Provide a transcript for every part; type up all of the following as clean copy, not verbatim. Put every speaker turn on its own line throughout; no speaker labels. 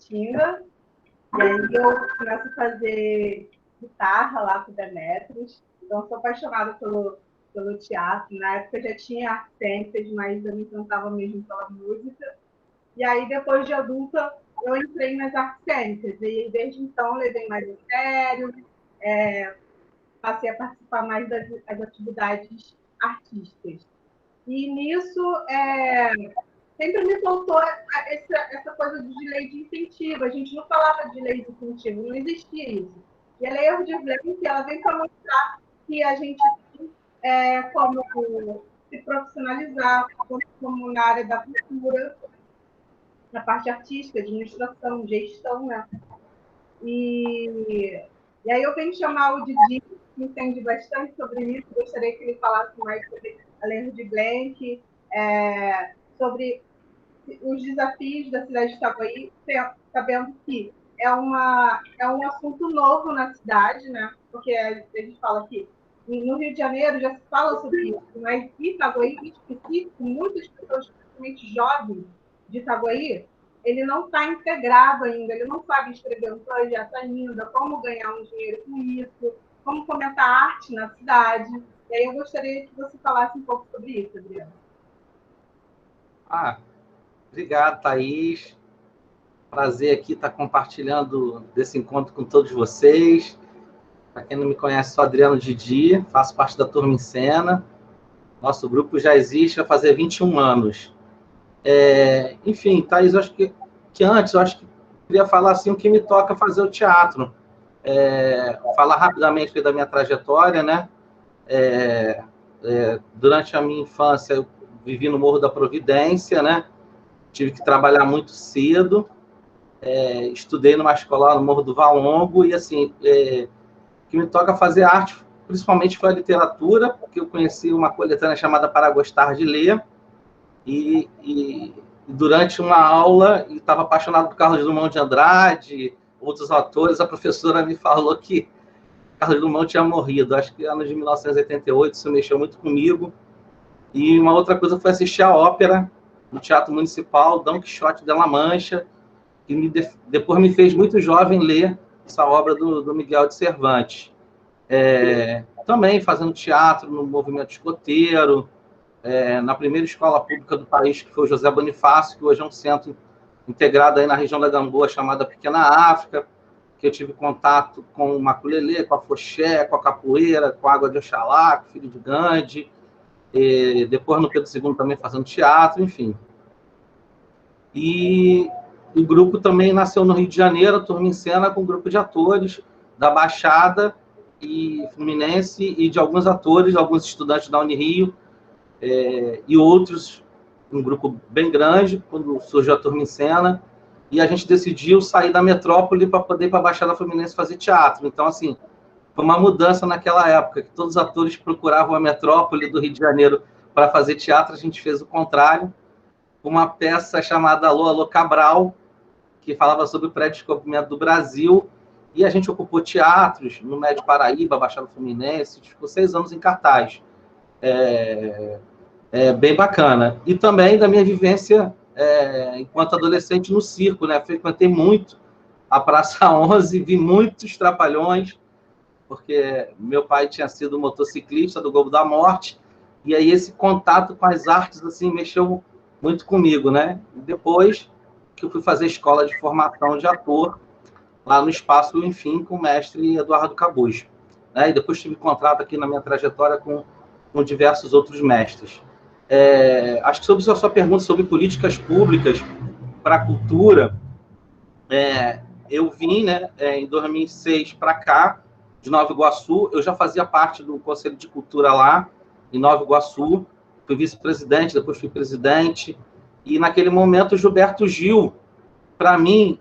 Taguatinga. E aí eu começo a fazer guitarra lá com o Demetrios. Então, sou apaixonada pelo teatro. Na época já tinha artes cênicas, mas eu me encantava mesmo pela música. E aí, depois de adulta, eu entrei nas artes cênicas. E desde então, levei mais a sério, passei a participar mais das atividades artísticas. E nisso, sempre me faltou essa coisa de lei de incentivo. A gente não falava de lei de incentivo, não existia isso. E a Lei Aldir Blanc, ela vem para mostrar que a gente tem como se profissionalizar, como na área da cultura, na parte artística, administração, gestão, né? E aí eu venho chamar o Didi, que entende bastante sobre isso, gostaria que ele falasse mais sobre a Lei Aldir Blanc, sobre os desafios da cidade de Itaguaí, sabendo que é um assunto novo na cidade, né? Porque a gente fala que no Rio de Janeiro já se fala sobre isso, mas em Itaguaí, em específico, muitas pessoas, principalmente jovens de Itaguaí, ele não está integrado ainda, ele não sabe escrever um projeto ainda, como ganhar um dinheiro com isso, como fomentar arte na cidade. E aí eu gostaria que você falasse um pouco sobre isso, Adriano.
Obrigado, Thaís. Prazer aqui estar compartilhando desse encontro com todos vocês. Para quem não me conhece, sou Adriano Didi, faço parte da Turma em Cena. Nosso grupo já existe vai fazer 21 anos. Enfim, Thaís, eu acho que antes, eu acho que queria falar assim, o que me toca fazer o teatro. Falar rapidamente da minha trajetória, né? Durante a minha infância, eu vivi no Morro da Providência, né? Tive que trabalhar muito cedo. Estudei numa escola no Morro do Valongo e, assim, o que me toca fazer arte, principalmente foi a literatura, porque eu conheci uma coletânea chamada Para Gostar de Ler, e durante uma aula, eu estava apaixonado por Carlos Drummond de Andrade, outros autores, a professora me falou que Carlos Drummond tinha morrido, acho que ano de 1988, isso mexeu muito comigo. E uma outra coisa foi assistir a ópera no Teatro Municipal, Dom Quixote de La Mancha, que depois me fez muito jovem ler essa obra do Miguel de Cervantes. Também fazendo teatro no movimento escoteiro, na primeira escola pública do país, que foi o José Bonifácio, que hoje é um centro integrado aí na região da Gamboa, chamada Pequena África, que eu tive contato com o maculelê, com a foché, com a capoeira, com a água de Oxalá, com o filho de Gandhi, e depois no Pedro II também fazendo teatro, enfim. E o grupo também nasceu no Rio de Janeiro, a Turma em Cena, com um grupo de atores da Baixada e Fluminense e de alguns atores, alguns estudantes da Unirio, e outros, um grupo bem grande, quando surgiu a Turma em Cena, e a gente decidiu sair da metrópole para poder ir para a Baixada Fluminense fazer teatro. Então, assim, foi uma mudança naquela época, que todos os atores procuravam a metrópole do Rio de Janeiro para fazer teatro, a gente fez o contrário, uma peça chamada Alô, Alô, Cabral, que falava sobre o pré-descobrimento do Brasil, e a gente ocupou teatros no Médio Paraíba, Baixada Fluminense, ficou 6 anos em cartaz. Bem bacana. E também da minha vivência enquanto adolescente no circo, né? Frequentei muito a Praça 11, vi muitos trapalhões, porque meu pai tinha sido motociclista do Globo da Morte, e aí esse contato com as artes, assim, mexeu muito comigo, né? Depois que eu fui fazer escola de formação de ator, lá no Espaço Enfim, com o mestre Eduardo Cabuz. E depois tive contato aqui na minha trajetória com diversos outros mestres. Acho que sobre a sua pergunta sobre políticas públicas para a cultura, eu vim, né, em 2006 para cá, de Nova Iguaçu. Eu já fazia parte do Conselho de Cultura lá, em Nova Iguaçu. Fui vice-presidente, depois fui presidente. E, naquele momento, o Gilberto Gil, para mim,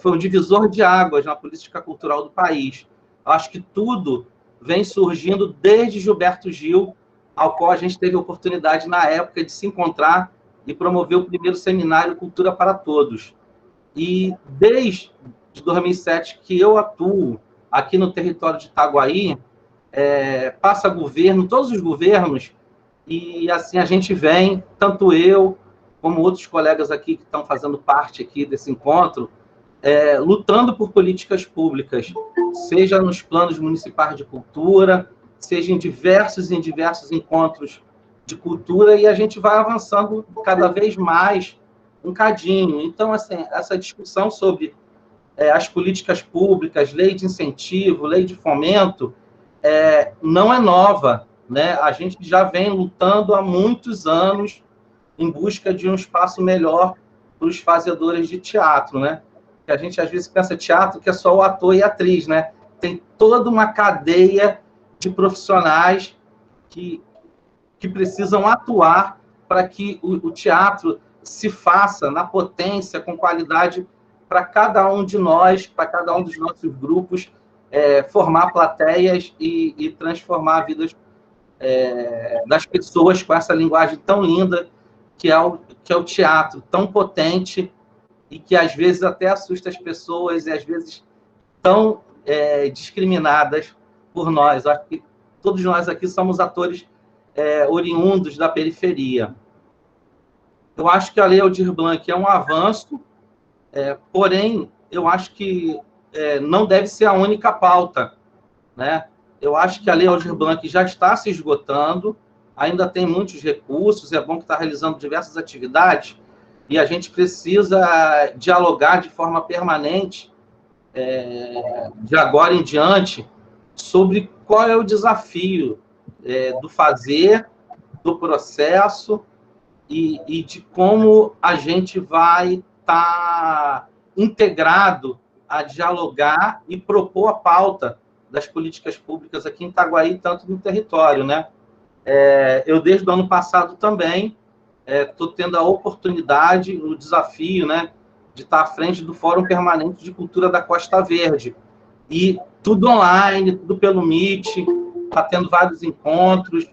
foi um divisor de águas na política cultural do país. Eu acho que tudo vem surgindo desde Gilberto Gil, ao qual a gente teve a oportunidade, na época, de se encontrar e promover o primeiro seminário Cultura para Todos. E desde 2007 que eu atuo aqui no território de Itaguaí, passa governo, todos os governos, e assim a gente vem, tanto eu como outros colegas aqui que estão fazendo parte aqui desse encontro, lutando por políticas públicas, seja nos planos municipais de cultura, seja em diversos encontros de cultura, e a gente vai avançando cada vez mais um cadinho. Então, assim, essa discussão sobre as políticas públicas, lei de incentivo, lei de fomento, não é nova, né? A gente já vem lutando há muitos anos em busca de um espaço melhor para os fazedores de teatro, né? Que a gente às vezes pensa teatro que é só o ator e a atriz, né? Tem toda uma cadeia de profissionais que precisam atuar para que o teatro se faça na potência, com qualidade, para cada um de nós, para cada um dos nossos grupos, formar plateias e transformar vidas das pessoas com essa linguagem tão linda que é o teatro, tão potente e que às vezes até assusta as pessoas e às vezes tão discriminadas por nós. Acho que todos nós aqui somos atores oriundos da periferia. Eu acho que a Lei Aldir Blanc é um avanço, porém, eu acho que não deve ser a única pauta, né? Eu acho que a Lei Aldir Blanc já está se esgotando, ainda tem muitos recursos, é bom que está realizando diversas atividades, e a gente precisa dialogar de forma permanente, de agora em diante, sobre qual é o desafio do fazer, do processo, e de como a gente vai estar integrado a dialogar e propor a pauta das políticas públicas aqui em Itaguaí, tanto no território, né? Eu, desde o ano passado também, estou tendo a oportunidade, o desafio, né, de estar à frente do Fórum Permanente de Cultura da Costa Verde. E tudo online, tudo pelo Meet, está tendo vários encontros.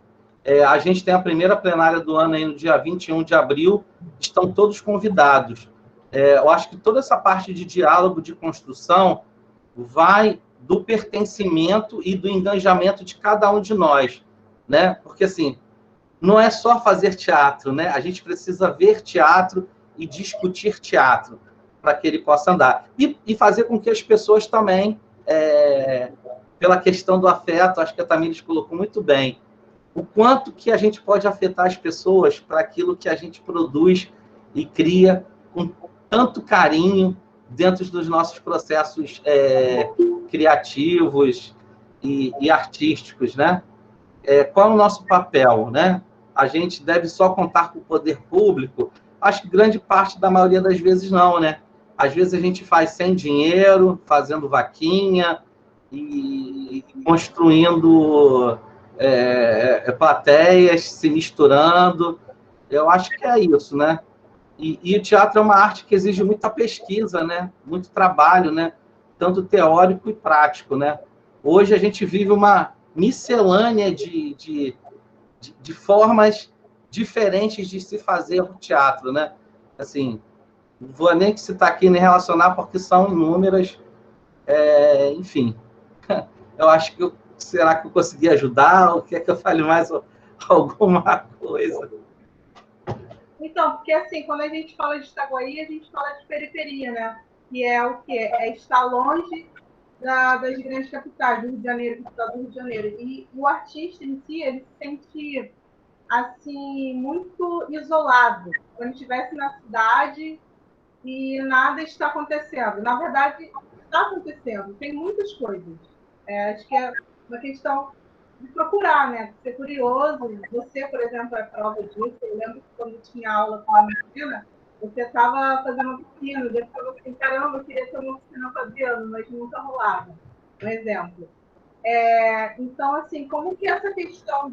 A gente tem a primeira plenária do ano aí no dia 21 de abril, estão todos convidados. Eu acho que toda essa parte de diálogo, de construção, vai do pertencimento e do engajamento de cada um de nós, né? Porque, assim, não é só fazer teatro, né? A gente precisa ver teatro e discutir teatro para que ele possa andar. E fazer com que as pessoas também, pela questão do afeto, acho que a Tamires colocou muito bem, o quanto que a gente pode afetar as pessoas para aquilo que a gente produz e cria com tanto carinho dentro dos nossos processos criativos e artísticos, né? Qual é o nosso papel, né? A gente deve só contar com o poder público? Acho que grande parte da maioria das vezes não, né? Às vezes a gente faz sem dinheiro, fazendo vaquinha e construindo plateias, se misturando. Eu acho que é isso, né? E o teatro é uma arte que exige muita pesquisa, né? Muito trabalho, né? Tanto teórico e prático, né? Hoje a gente vive uma miscelânea de formas diferentes de se fazer o teatro, né? Assim, não vou nem citar aqui nem relacionar, porque são inúmeras, enfim. Eu acho que será que eu consegui ajudar? Ou quer que eu fale mais alguma coisa?
Então, porque assim, quando a gente fala de Itaguaí, a gente fala de periferia, né? Que é o quê? É estar longe das grandes capitais, do Rio de Janeiro, do Rio de Janeiro. E o artista em si, ele se sente, assim, muito isolado. Quando estivesse na cidade e nada está acontecendo. Na verdade, está acontecendo. Tem muitas coisas. Acho que é uma questão de procurar, né? Ser curioso. Você, por exemplo, é prova disso. Eu lembro que quando tinha aula com a menina, você estava fazendo oficina. Eu falei assim, caramba, eu queria ter uma oficina fazendo, mas nunca rolava. Um exemplo. Então, assim, como que essa questão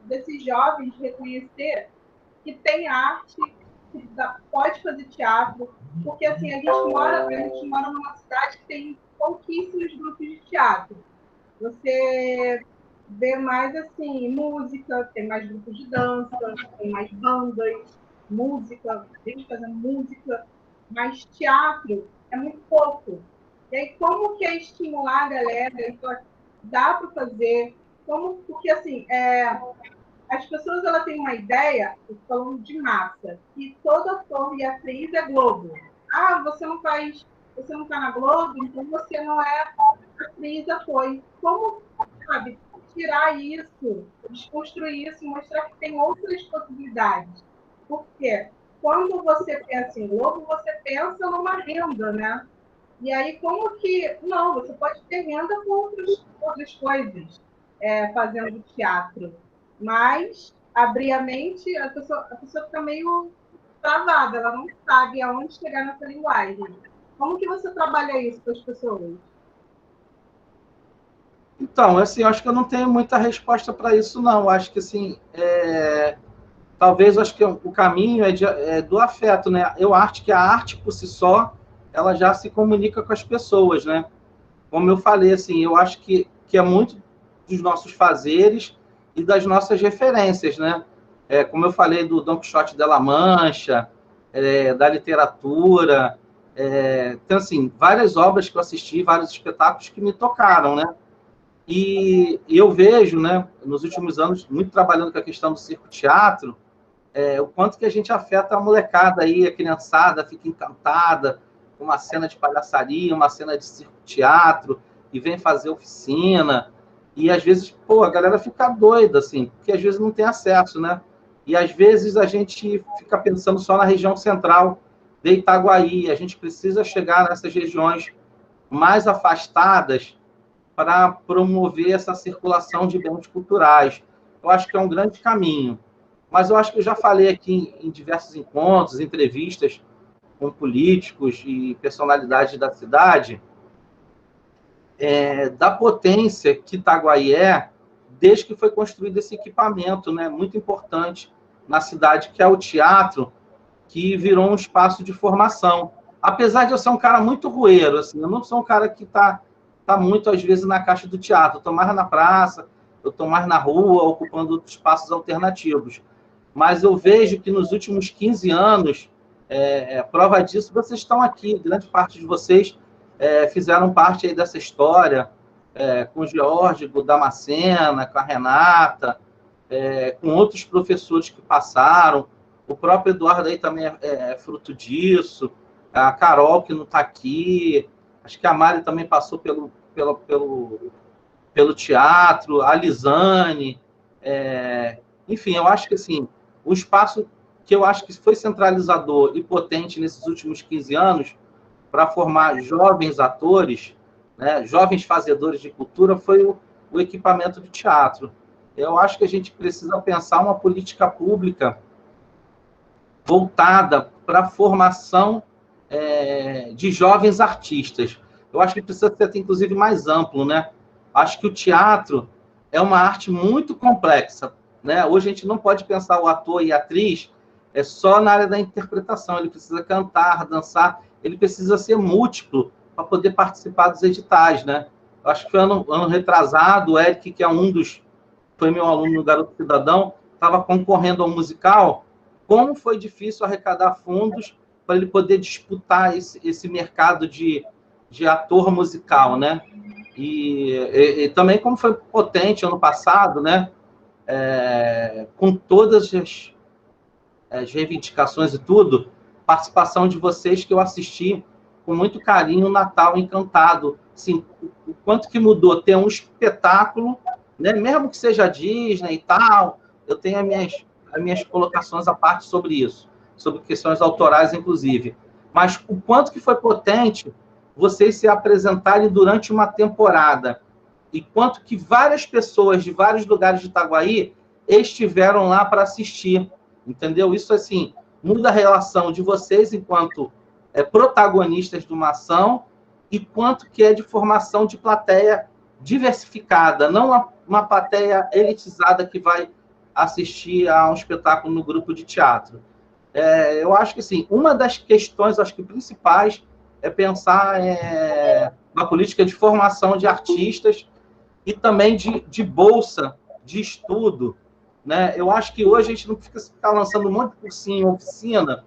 desses jovens reconhecer que tem arte, que pode fazer teatro, porque assim, a gente mora numa cidade que tem pouquíssimos grupos de teatro. Você vê mais assim, música, tem mais grupos de dança, tem mais bandas, música, gente fazendo música, mas teatro é muito pouco. E aí, como que é estimular a galera? Então, dá para fazer, porque assim, as pessoas ela têm uma ideia, falando de massa, que todo ator e atriz é Globo. Ah, você não faz você não está na Globo, então você não é atriz, apoio. Como, sabe, tirar isso, desconstruir isso, mostrar que tem outras possibilidades? Porque quando você pensa em Globo, você pensa numa renda, né? E aí, como que... Não, você pode ter renda com outras coisas, fazendo teatro. Mas, abrir a mente, a pessoa fica meio travada, ela não sabe aonde chegar nessa linguagem. Como que você trabalha isso com as pessoas?
Então, assim, eu acho que eu não tenho muita resposta para isso, não. Eu acho que, assim, talvez, acho que o caminho é do afeto, né? Eu acho que a arte, por si só, ela já se comunica com as pessoas, né? Como eu falei, assim, eu acho que é muito dos nossos fazeres e das nossas referências, né? Como eu falei do Don Quixote de La Mancha, da literatura, então, assim, várias obras que eu assisti, vários espetáculos que me tocaram, né? E eu vejo, né, nos últimos anos, muito trabalhando com a questão do circo-teatro, o quanto que a gente afeta a molecada aí, a criançada fica encantada com uma cena de palhaçaria, uma cena de circo-teatro, e vem fazer oficina, e às vezes, pô, a galera fica doida, assim, porque às vezes não tem acesso, né? E às vezes a gente fica pensando só na região central de Itaguaí, a gente precisa chegar nessas regiões mais afastadas para promover essa circulação de bens culturais. Eu acho que é um grande caminho. Mas eu acho que eu já falei aqui em diversos encontros, entrevistas com políticos e personalidades da cidade, da potência que Itaguaí é, desde que foi construído esse equipamento, né, muito importante na cidade, que é o teatro, que virou um espaço de formação. Apesar de eu ser um cara muito rueiro, assim, eu não sou um cara que tá muito, às vezes, na caixa do teatro. Eu estou mais na praça, eu estou mais na rua, ocupando espaços alternativos. Mas eu vejo que nos últimos 15 anos, prova disso, vocês estão aqui, grande parte de vocês fizeram parte aí dessa história, com o George, com o Damascena, com a Renata, com outros professores que passaram, o próprio Eduardo aí também é fruto disso, a Carol, que não está aqui, acho que a Mari também passou pelo teatro, a Lisane, enfim, eu acho que assim, o espaço que eu acho que foi centralizador e potente nesses últimos 15 anos para formar jovens atores, né, jovens fazedores de cultura, foi o equipamento do teatro. Eu acho que a gente precisa pensar uma política pública voltada para a formação de jovens artistas. Eu acho que precisa ser, inclusive, mais amplo, né? Acho que o teatro é uma arte muito complexa, né? Hoje a gente não pode pensar o ator e a atriz só na área da interpretação. Ele precisa cantar, dançar, ele precisa ser múltiplo para poder participar dos editais, né? Eu acho que foi ano retrasado, o Eric, que é foi meu aluno no Garoto Cidadão, estava concorrendo ao musical. Como foi difícil arrecadar fundos para ele poder disputar esse mercado de ator musical, né? E também como foi potente ano passado, né? Com todas as reivindicações e tudo, participação de vocês que eu assisti com muito carinho, Natal Encantado. Assim, o quanto que mudou ter um espetáculo, né? Mesmo que seja Disney e tal, eu tenho as minhas colocações à parte sobre isso, sobre questões autorais, inclusive. Mas o quanto que foi potente vocês se apresentarem durante uma temporada e quanto que várias pessoas de vários lugares de Itaguaí estiveram lá para assistir, entendeu? Isso, assim, muda a relação de vocês enquanto protagonistas de uma ação e quanto que é de formação de plateia diversificada, não uma plateia elitizada que vai assistir a um espetáculo no grupo de teatro. Eu acho que, assim, uma das questões, acho que principais, é pensar na política de formação de artistas e também de bolsa de estudo, né? Eu acho que hoje a gente não fica lançando um monte de cursinho, oficina,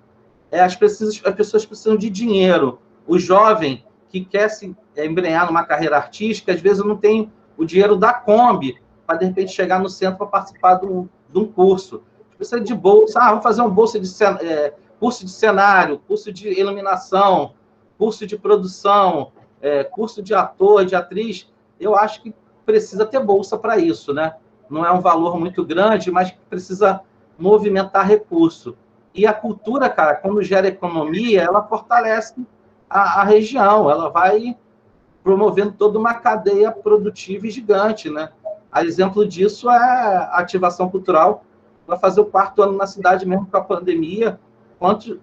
as pessoas precisam de dinheiro. O jovem que quer se embrenhar numa carreira artística, às vezes não tem o dinheiro da Kombi para, de repente, chegar no centro para participar de um curso. Precisa de bolsa. Vamos fazer um curso de cenário, curso de iluminação, curso de produção, curso de ator, de atriz, eu acho que precisa ter bolsa para isso, né? Não é um valor muito grande, mas precisa movimentar recurso. E a cultura, cara, quando gera economia, ela fortalece a região, ela vai promovendo toda uma cadeia produtiva e gigante, né? A exemplo disso é a ativação cultural. Vai fazer o 4º ano na cidade mesmo com a pandemia.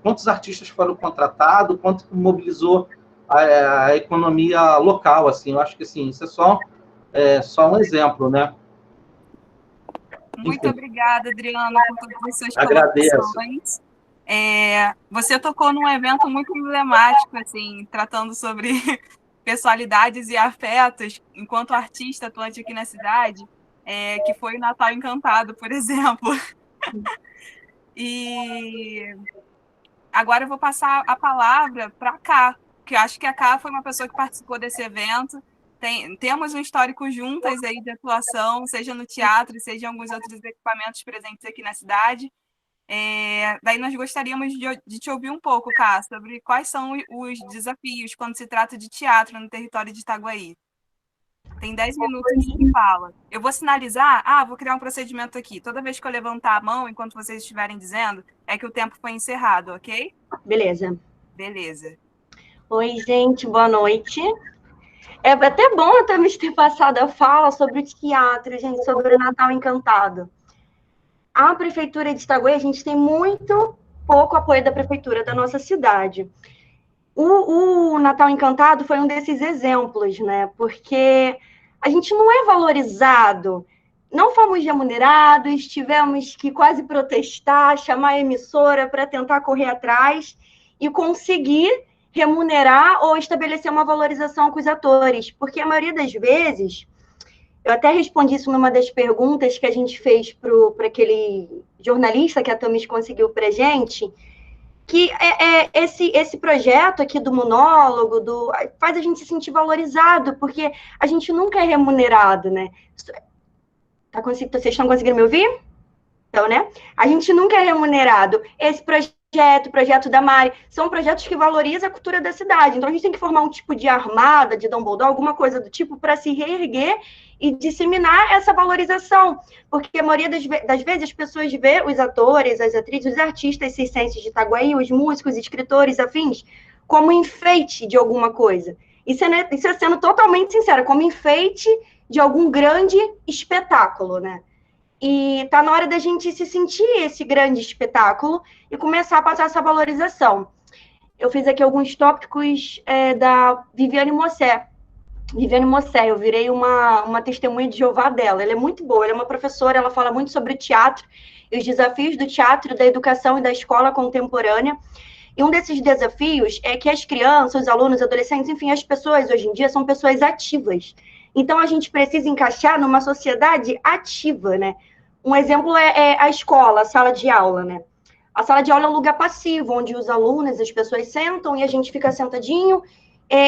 Quantos artistas foram contratados, quanto mobilizou a economia local, assim. Eu acho que, assim, isso é só um exemplo, né?
Muito obrigada, Adriano, por todas as suas colocações. Você tocou num evento muito emblemático, assim, tratando sobre personalidades e afetos, enquanto artista atuante aqui na cidade, que foi o Natal Encantado, por exemplo. E agora eu vou passar a palavra para a Ká, que eu acho que a Ká foi uma pessoa que participou desse evento. Temos um histórico juntas aí de atuação, seja no teatro, seja em alguns outros equipamentos presentes aqui na cidade. Daí nós gostaríamos de te ouvir um pouco, Ká, sobre quais são os desafios quando se trata de teatro no território de Itaguaí. Tem 10 minutos de fala. Eu vou sinalizar, vou criar um procedimento aqui. Toda vez que eu levantar a mão, enquanto vocês estiverem dizendo, é que o tempo foi encerrado, ok?
Beleza.
Beleza.
Oi, gente, boa noite. É até bom eu ter passado a fala sobre o teatro, gente, sobre o Natal Encantado. A Prefeitura de Itaguaí, a gente tem muito pouco apoio da Prefeitura da nossa cidade. O Natal Encantado foi um desses exemplos, né? Porque a gente não é valorizado, não fomos remunerados, tivemos que quase protestar, chamar a emissora para tentar correr atrás e conseguir remunerar ou estabelecer uma valorização com os atores, porque a maioria das vezes, eu até respondi isso numa das perguntas que a gente fez para aquele jornalista que a Tamis conseguiu para a gente, que esse projeto aqui do monólogo faz a gente se sentir valorizado, porque a gente nunca é remunerado, né? Vocês estão conseguindo me ouvir? Então, né? A gente nunca é remunerado. Esse projeto da Mari, são projetos que valorizam a cultura da cidade. Então, a gente tem que formar um tipo de armada, de Dumbledore, alguma coisa do tipo, para se reerguer e disseminar essa valorização. Porque a maioria das vezes as pessoas vê os atores, as atrizes, os artistas circenses de Itaguaí, os músicos, escritores, afins, como enfeite de alguma coisa. Isso é sendo totalmente sincera, como enfeite de algum grande espetáculo, né? E está na hora da gente se sentir esse grande espetáculo e começar a passar essa valorização. Eu fiz aqui alguns tópicos da Viviane Mossé. Viviane Mossé, eu virei uma testemunha de Jeová dela. Ela é muito boa, ela é uma professora, ela fala muito sobre teatro e os desafios do teatro, da educação e da escola contemporânea. E um desses desafios é que as crianças, os alunos, adolescentes, enfim, as pessoas hoje em dia são pessoas ativas. Então, a gente precisa encaixar numa sociedade ativa, né? Um exemplo é a escola, a sala de aula, né? A sala de aula é um lugar passivo, onde os alunos, as pessoas sentam e a gente fica sentadinho,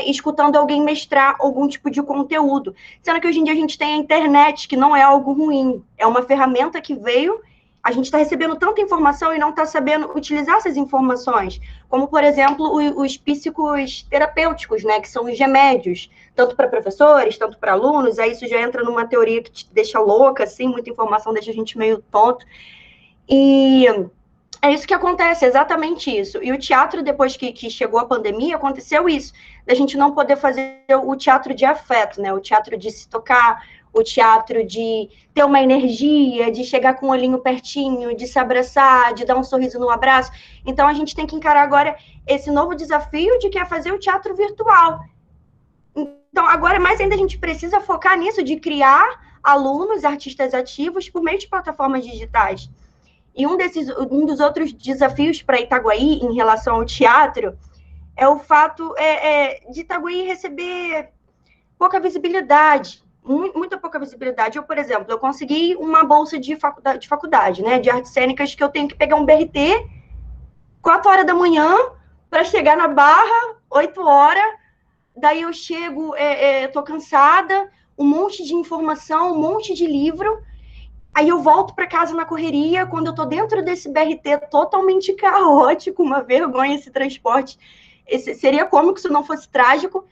escutando alguém mestrar algum tipo de conteúdo. Sendo que hoje em dia a gente tem a internet, que não é algo ruim. É uma ferramenta que veio, a gente está recebendo tanta informação e não está sabendo utilizar essas informações. Como, por exemplo, os psicos terapêuticos, né? Que são os remédios, tanto para professores, tanto para alunos. Aí isso já entra numa teoria que te deixa louca, assim, muita informação deixa a gente meio tonto. E é isso que acontece, exatamente isso. E o teatro, depois que chegou a pandemia, aconteceu isso, da gente não poder fazer o teatro de afeto, né? O teatro de se tocar, o teatro de ter uma energia, de chegar com o olhinho pertinho, de se abraçar, de dar um sorriso no abraço. Então, a gente tem que encarar agora esse novo desafio de que é fazer o teatro virtual. Então, agora, mais ainda, a gente precisa focar nisso, de criar alunos, artistas ativos, por meio de plataformas digitais. E um dos outros desafios para Itaguaí, em relação ao teatro, é o fato de Itaguaí receber pouca visibilidade, muita pouca visibilidade. Eu, por exemplo, eu consegui uma bolsa de faculdade, né, de artes cênicas, que eu tenho que pegar um BRT 4 horas da manhã para chegar na Barra, 8 horas, daí eu chego, tô cansada, um monte de informação, um monte de livro, aí eu volto para casa na correria, quando eu tô dentro desse BRT totalmente caótico, uma vergonha esse transporte seria cômico se não fosse trágico.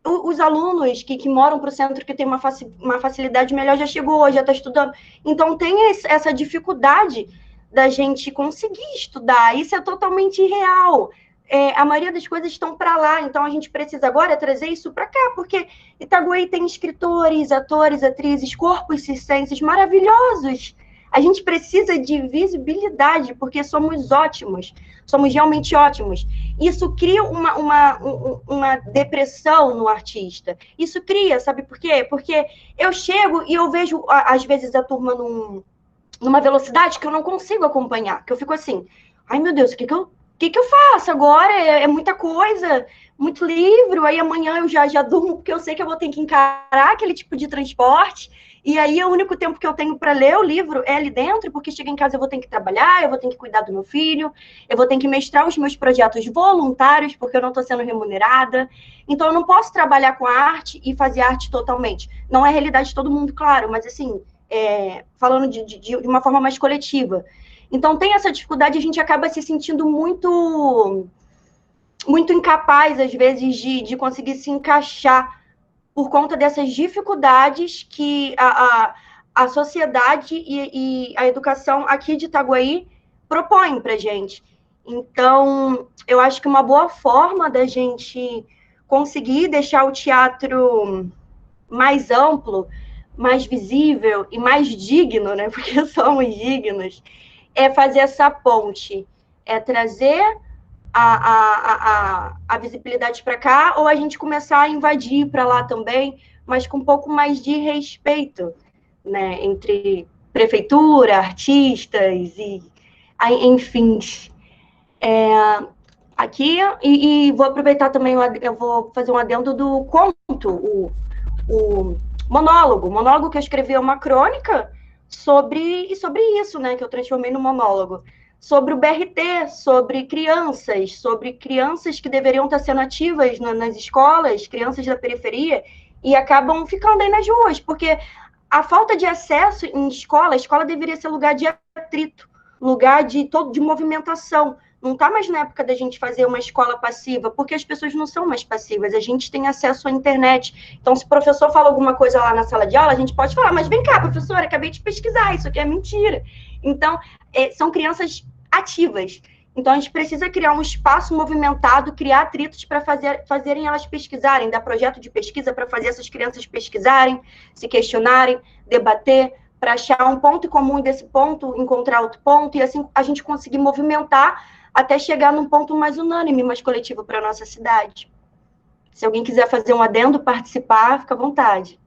Os alunos que moram para o centro, que tem uma facilidade melhor, já chegou, já está estudando. Então, tem essa dificuldade da gente conseguir estudar. Isso é totalmente irreal. A maioria das coisas estão para lá, então a gente precisa agora trazer isso para cá, porque Itaguaí tem escritores, atores, atrizes, corpos circenses maravilhosos. A gente precisa de visibilidade, porque somos ótimos, somos realmente ótimos. Isso cria uma depressão no artista. Isso cria, sabe por quê? Porque eu chego e eu vejo, às vezes, a turma numa velocidade que eu não consigo acompanhar, que eu fico assim, ai meu Deus, o que eu faço agora? É muita coisa, muito livro, aí amanhã eu já durmo, porque eu sei que eu vou ter que encarar aquele tipo de transporte, e aí o único tempo que eu tenho para ler o livro é ali dentro, porque chega em casa eu vou ter que trabalhar, eu vou ter que cuidar do meu filho, eu vou ter que mestrar os meus projetos voluntários, porque eu não estou sendo remunerada, então eu não posso trabalhar com a arte e fazer arte totalmente. Não é a realidade de todo mundo, claro, mas assim, falando de uma forma mais coletiva. Então, tem essa dificuldade, a gente acaba se sentindo muito incapaz, às vezes, de conseguir se encaixar por conta dessas dificuldades que a sociedade e a educação aqui de Itaguaí propõem para a gente. Então, eu acho que uma boa forma da gente conseguir deixar o teatro mais amplo, mais visível e mais digno, né? Porque somos dignos, é fazer essa ponte, é trazer a visibilidade para cá, ou a gente começar a invadir para lá também, mas com um pouco mais de respeito, né, entre prefeitura, artistas, e enfim. Aqui, e vou aproveitar também, eu vou fazer um adendo do conto, o monólogo que eu escrevi é uma crônica sobre isso, né, que eu transformei no monólogo, sobre o BRT, sobre crianças que deveriam estar sendo ativas nas escolas, crianças da periferia, e acabam ficando aí nas ruas, porque a falta de acesso em escola, a escola deveria ser lugar de atrito, lugar de movimentação. Não está mais na época da gente fazer uma escola passiva, porque as pessoas não são mais passivas, a gente tem acesso à internet. Então, se o professor fala alguma coisa lá na sala de aula, a gente pode falar, mas vem cá, professora, acabei de pesquisar, isso aqui é mentira. Então, são crianças ativas. Então, a gente precisa criar um espaço movimentado, criar atritos para fazerem elas pesquisarem, dar projeto de pesquisa para fazer essas crianças pesquisarem, se questionarem, debater, para achar um ponto comum desse ponto, encontrar outro ponto, e assim a gente conseguir movimentar até chegar num ponto mais unânime, mais coletivo para a nossa cidade. Se alguém quiser fazer um adendo, participar, fica à vontade.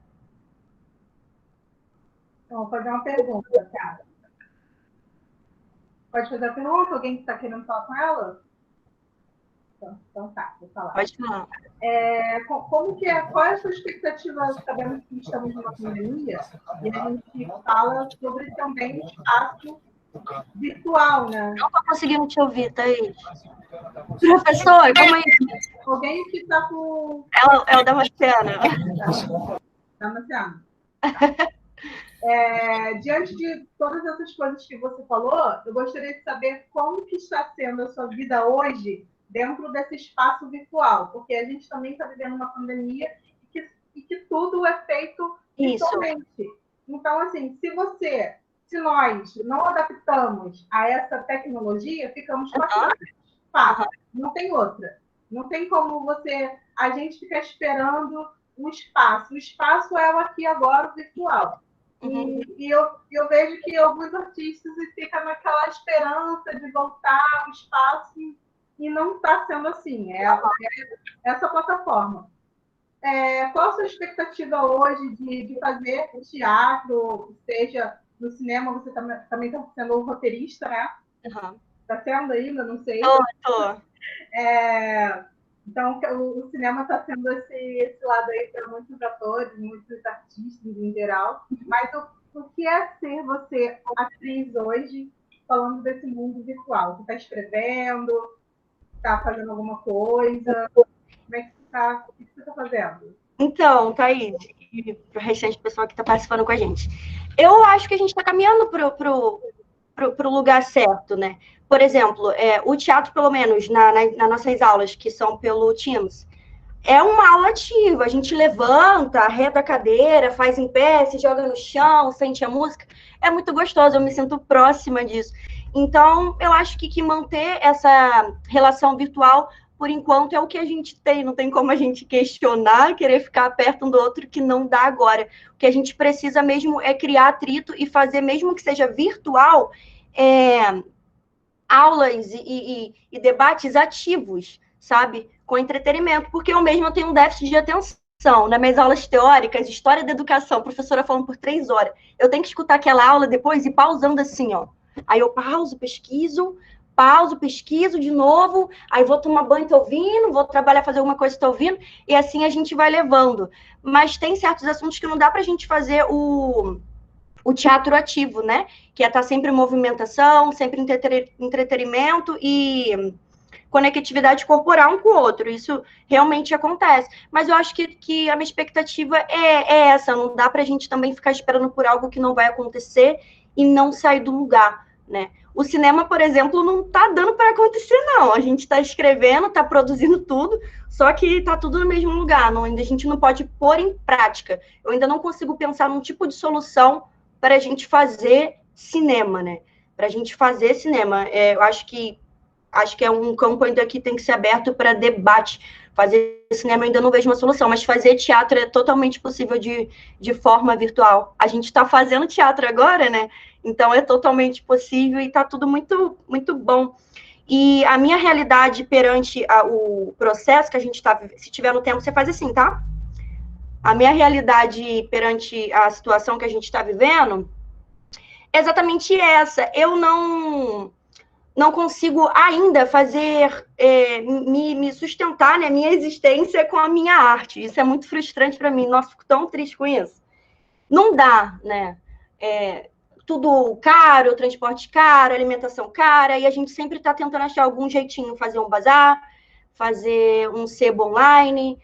Então, vou fazer uma pergunta, cara. Pode fazer a pergunta? Alguém que está querendo falar com ela? Então tá, vou falar.
Pode falar.
Qual é a sua expectativa, sabendo que estamos numa pandemia, e a gente fala sobre também o espaço virtual, né?
Não estou conseguindo te ouvir, Thaís. Professor, como é isso?
Alguém que está com...
É o Damasceno.
Damasceno. Diante de todas essas coisas que você falou, eu gostaria de saber como que está sendo a sua vida hoje dentro desse espaço virtual, porque a gente também está vivendo uma pandemia e que tudo é feito virtualmente. Então, assim, se nós não adaptamos a essa tecnologia, ficamos passados. Não tem outra. Não tem como a gente ficar esperando um espaço. O espaço é o aqui agora, o virtual. E eu vejo que alguns artistas ficam naquela esperança de voltar ao espaço e não está sendo assim. É essa plataforma. Qual a sua expectativa hoje de fazer teatro, seja no cinema, você também está sendo um roteirista, né? Está sendo ainda, não sei.
Tô.
Então, o cinema está sendo esse lado aí para muitos atores, muitos artistas em geral. Mas o que é ser você atriz hoje, falando desse mundo virtual? Você está escrevendo? Está fazendo alguma coisa? Como é que o que você está fazendo?
Então, Thaís, e o restante do pessoal que está participando com a gente. Eu acho que a gente está caminhando para para o lugar certo, né? Por exemplo, o teatro, pelo menos, nas nossas aulas, que são pelo Teams, é uma aula ativa. A gente levanta, arreta a cadeira, faz em pé, se joga no chão, sente a música. É muito gostoso, eu me sinto próxima disso. Então, eu acho que manter essa relação virtual, por enquanto, é o que a gente tem. Não tem como a gente questionar, querer ficar perto um do outro, que não dá agora. O que a gente precisa mesmo é criar atrito e fazer, mesmo que seja virtual, aulas e debates ativos, sabe? Com entretenimento, porque eu mesma tenho um déficit de atenção. Nas minhas aulas teóricas, história da educação, a professora falando por 3 horas. Eu tenho que escutar aquela aula depois e pausando assim, ó. Aí eu pauso, pesquiso de novo, aí vou tomar banho, tô ouvindo, vou trabalhar, fazer alguma coisa, tô ouvindo, e assim a gente vai levando. Mas tem certos assuntos que não dá pra gente fazer o teatro ativo, né? Que é estar sempre em movimentação, sempre em entretenimento e conectividade corporal um com o outro. Isso realmente acontece. Mas eu acho que a minha expectativa é essa. Não dá para a gente também ficar esperando por algo que não vai acontecer e não sair do lugar, né? O cinema, por exemplo, não está dando para acontecer, não. A gente está escrevendo, está produzindo tudo, só que está tudo no mesmo lugar. Não, a gente não pode pôr em prática. Eu ainda não consigo pensar num tipo de solução para a gente fazer cinema, né? Para a gente fazer cinema. Eu acho que é um campo ainda que tem que ser aberto para debate. Fazer cinema eu ainda não vejo uma solução, mas fazer teatro é totalmente possível de forma virtual. A gente está fazendo teatro agora, né? Então é totalmente possível e está tudo muito, muito bom. E a minha realidade perante o processo que a gente está... Se tiver no tempo, você faz assim, tá? A minha realidade perante a situação que a gente está vivendo é exatamente essa. Eu não consigo ainda fazer, me sustentar, né, minha existência com a minha arte. Isso é muito frustrante para mim. Nossa, fico tão triste com isso. Não dá, né? Tudo caro, transporte caro, alimentação cara, e a gente sempre está tentando achar algum jeitinho, fazer um bazar, fazer um sebo online,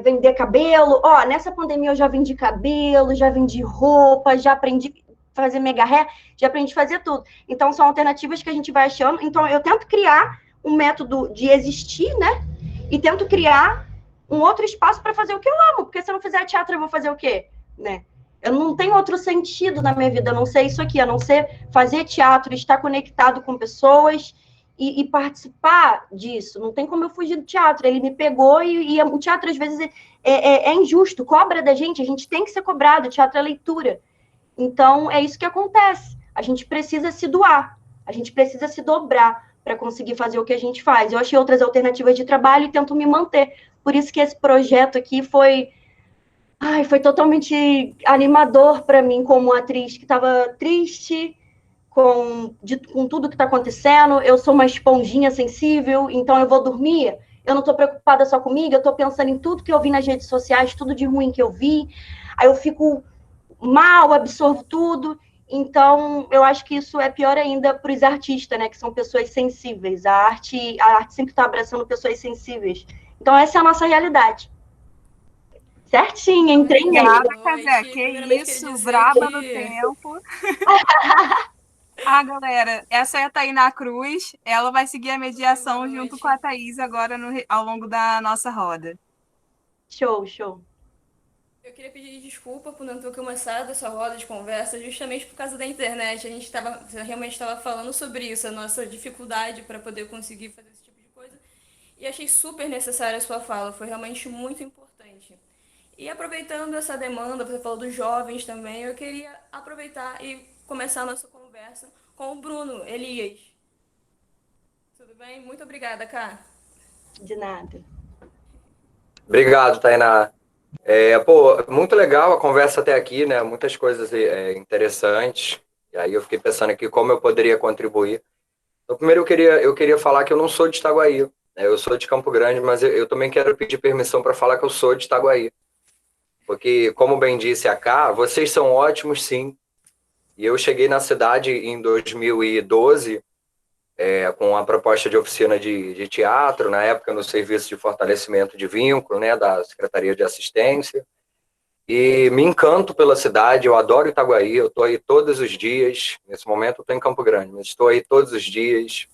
vender cabelo. Ó, nessa pandemia eu já vendi cabelo, já vendi roupa, já aprendi a fazer mega hair, já aprendi a fazer tudo. Então, são alternativas que a gente vai achando. Então, eu tento criar um método de existir, né? E tento criar um outro espaço para fazer o que eu amo, porque se eu não fizer teatro, eu vou fazer o quê? Né? Eu não tenho outro sentido na minha vida, a não ser isso aqui, a não ser fazer teatro, estar conectado com pessoas e participar disso. Não tem como eu fugir do teatro. Ele me pegou e o teatro, às vezes, é injusto, cobra da gente, a gente tem que ser cobrado, o teatro é leitura. Então, é isso que acontece. A gente precisa se doar, a gente precisa se dobrar para conseguir fazer o que a gente faz. Eu achei outras alternativas de trabalho e tento me manter. Por isso que esse projeto aqui foi totalmente animador para mim como atriz, que estava triste com tudo que está acontecendo. Eu sou uma esponjinha sensível, então eu vou dormir, eu não estou preocupada só comigo, eu estou pensando em tudo que eu vi nas redes sociais, tudo de ruim que eu vi, aí eu fico mal, absorvo tudo. Então, eu acho que isso é pior ainda para os artistas, né, que são pessoas sensíveis. A arte sempre está abraçando pessoas sensíveis. Então, essa é a nossa realidade. Certinho, entrei
nele. Casé, que isso, braba no tempo. Galera, essa é a Tainá Cruz. Ela vai seguir a mediação junto com a Thaís agora ao longo da nossa roda.
Show.
Eu queria pedir desculpa por não ter começado essa roda de conversa justamente por causa da internet. A gente realmente estava falando sobre isso, a nossa dificuldade para poder conseguir fazer esse tipo de coisa. E achei super necessária a sua fala, foi realmente muito importante. E aproveitando essa demanda, você falou dos jovens também, eu queria aproveitar e começar a nossa conversa com o Bruno Elias. Tudo bem? Muito obrigada, Cá.
De nada.
Obrigado, Tainá. Muito legal a conversa até aqui, né? Muitas coisas interessantes. E aí eu fiquei pensando aqui como eu poderia contribuir. Então, primeiro eu queria falar que eu não sou de Itaguaí, né? Eu sou de Campo Grande, mas eu também quero pedir permissão para falar que eu sou de Itaguaí. Porque, como bem disse a Cá, vocês são ótimos, sim. E eu cheguei na cidade em 2012 com a proposta de oficina de teatro, na época no Serviço de Fortalecimento de Vínculo, né, da Secretaria de Assistência. e me encanto pela cidade, eu adoro Itaguaí, eu estou aí todos os dias, nesse momento eu estou em Campo Grande, mas estou aí todos os dias,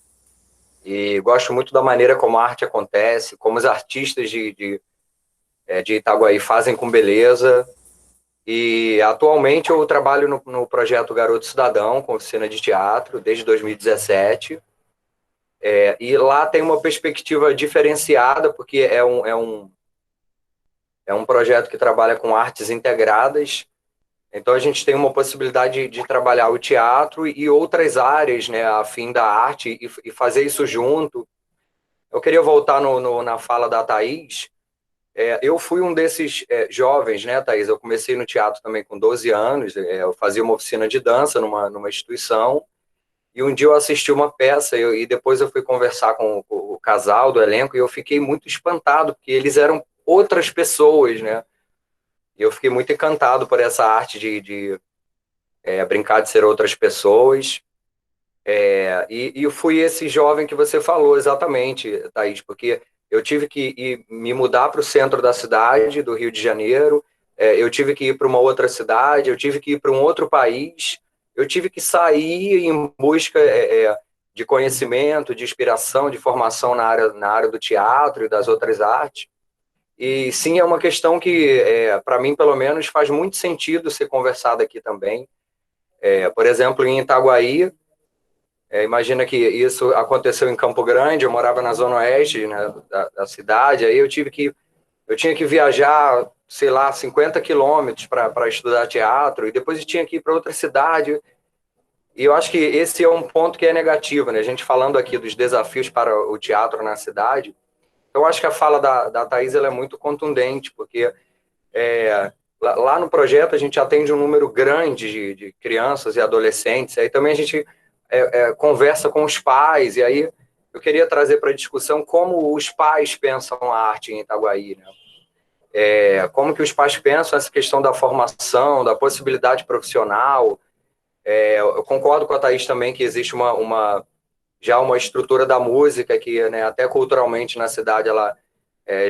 e gosto muito da maneira como a arte acontece, como os artistas de Itaguaí fazem com beleza, e atualmente eu trabalho no projeto Garoto Cidadão, com oficina de teatro, desde 2017, e lá tem uma perspectiva diferenciada, porque é um projeto que trabalha com artes integradas. Então a gente tem uma possibilidade de trabalhar o teatro e outras áreas, né, a fim da arte, e fazer isso junto. Eu queria voltar na fala da Thaís. Eu fui um desses jovens, né, Thaís? Eu comecei no teatro também com 12 anos, eu fazia uma oficina de dança numa instituição, e um dia eu assisti uma peça, e depois eu fui conversar com o casal do elenco, e eu fiquei muito espantado, porque eles eram outras pessoas, né? E eu fiquei muito encantado por essa arte de brincar de ser outras pessoas. E eu fui esse jovem que você falou, exatamente, Thaís, porque eu tive que me mudar para o centro da cidade, do Rio de Janeiro, eu tive que ir para uma outra cidade, eu tive que ir para um outro país, eu tive que sair em busca de conhecimento, de inspiração, de formação na área do teatro e das outras artes. E sim, é uma questão que, para mim, pelo menos, faz muito sentido ser conversada aqui também. Por exemplo, em Itaguaí, imagina que isso aconteceu em Campo Grande, eu morava na zona oeste, né, da cidade, aí eu tinha que viajar, sei lá, 50 quilômetros para estudar teatro, e depois eu tinha que ir para outra cidade. E eu acho que esse é um ponto que é negativo, né? A gente falando aqui dos desafios para o teatro na cidade, eu acho que a fala da Thaís ela é muito contundente, porque lá no projeto a gente atende um número grande de crianças e adolescentes, aí também a gente conversa com os pais, e aí eu queria trazer para a discussão como os pais pensam a arte em Itaguaí, né? Como que os pais pensam essa questão da formação, da possibilidade profissional. Eu concordo com a Thaís também que existe já uma estrutura da música que, né, até culturalmente na cidade ela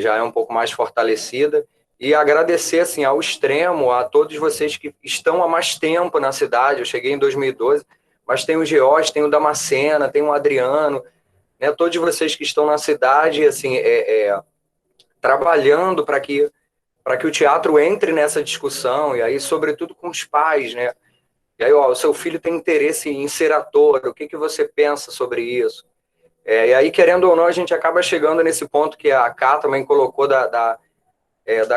já é um pouco mais fortalecida, e agradecer assim, ao extremo a todos vocês que estão há mais tempo na cidade. Eu cheguei em 2012, mas tem o George, tem o Damascena, tem o Adriano, né, todos vocês que estão na cidade assim, trabalhando para que o teatro entre nessa discussão, e aí sobretudo com os pais, né? E aí, o seu filho tem interesse em ser ator, o que você pensa sobre isso? E aí, querendo ou não, a gente acaba chegando nesse ponto que a Ká também colocou da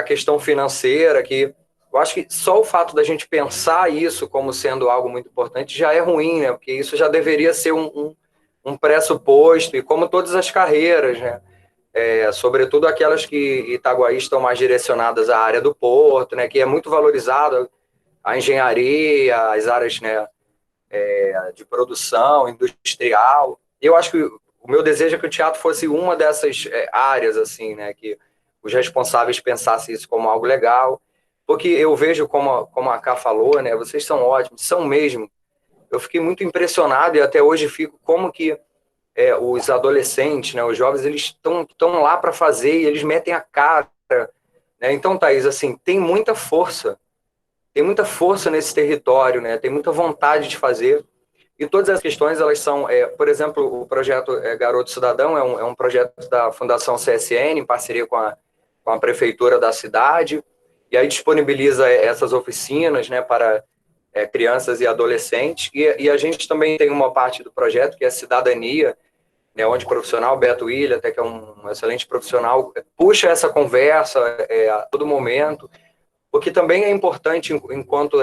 questão financeira, que eu acho que só o fato da gente pensar isso como sendo algo muito importante já é ruim, né? Porque isso já deveria ser um pressuposto, e como todas as carreiras, né? Sobretudo aquelas que Itaguaí estão mais direcionadas à área do porto, né? Que é muito valorizada, a engenharia, as áreas, né, de produção, industrial. Eu acho que o meu desejo é que o teatro fosse uma dessas áreas, assim, né, que os responsáveis pensassem isso como algo legal, porque eu vejo, como a Ká falou, né, vocês são ótimos, são mesmo. Eu fiquei muito impressionado, e até hoje fico, como que os adolescentes, né, os jovens, eles estão lá para fazer, e eles metem a cara, né? Então, Thaís, assim, tem muita força nesse território, né? Tem muita vontade de fazer, e todas as questões, elas são, por exemplo, o projeto Garoto Cidadão é um projeto da Fundação CSN, em parceria com a prefeitura da cidade, e aí disponibiliza essas oficinas, né, para crianças e adolescentes, e a gente também tem uma parte do projeto que é a Cidadania, né, onde o profissional Beto Willian, até que é um excelente profissional, puxa essa conversa a todo momento, porque também é importante, enquanto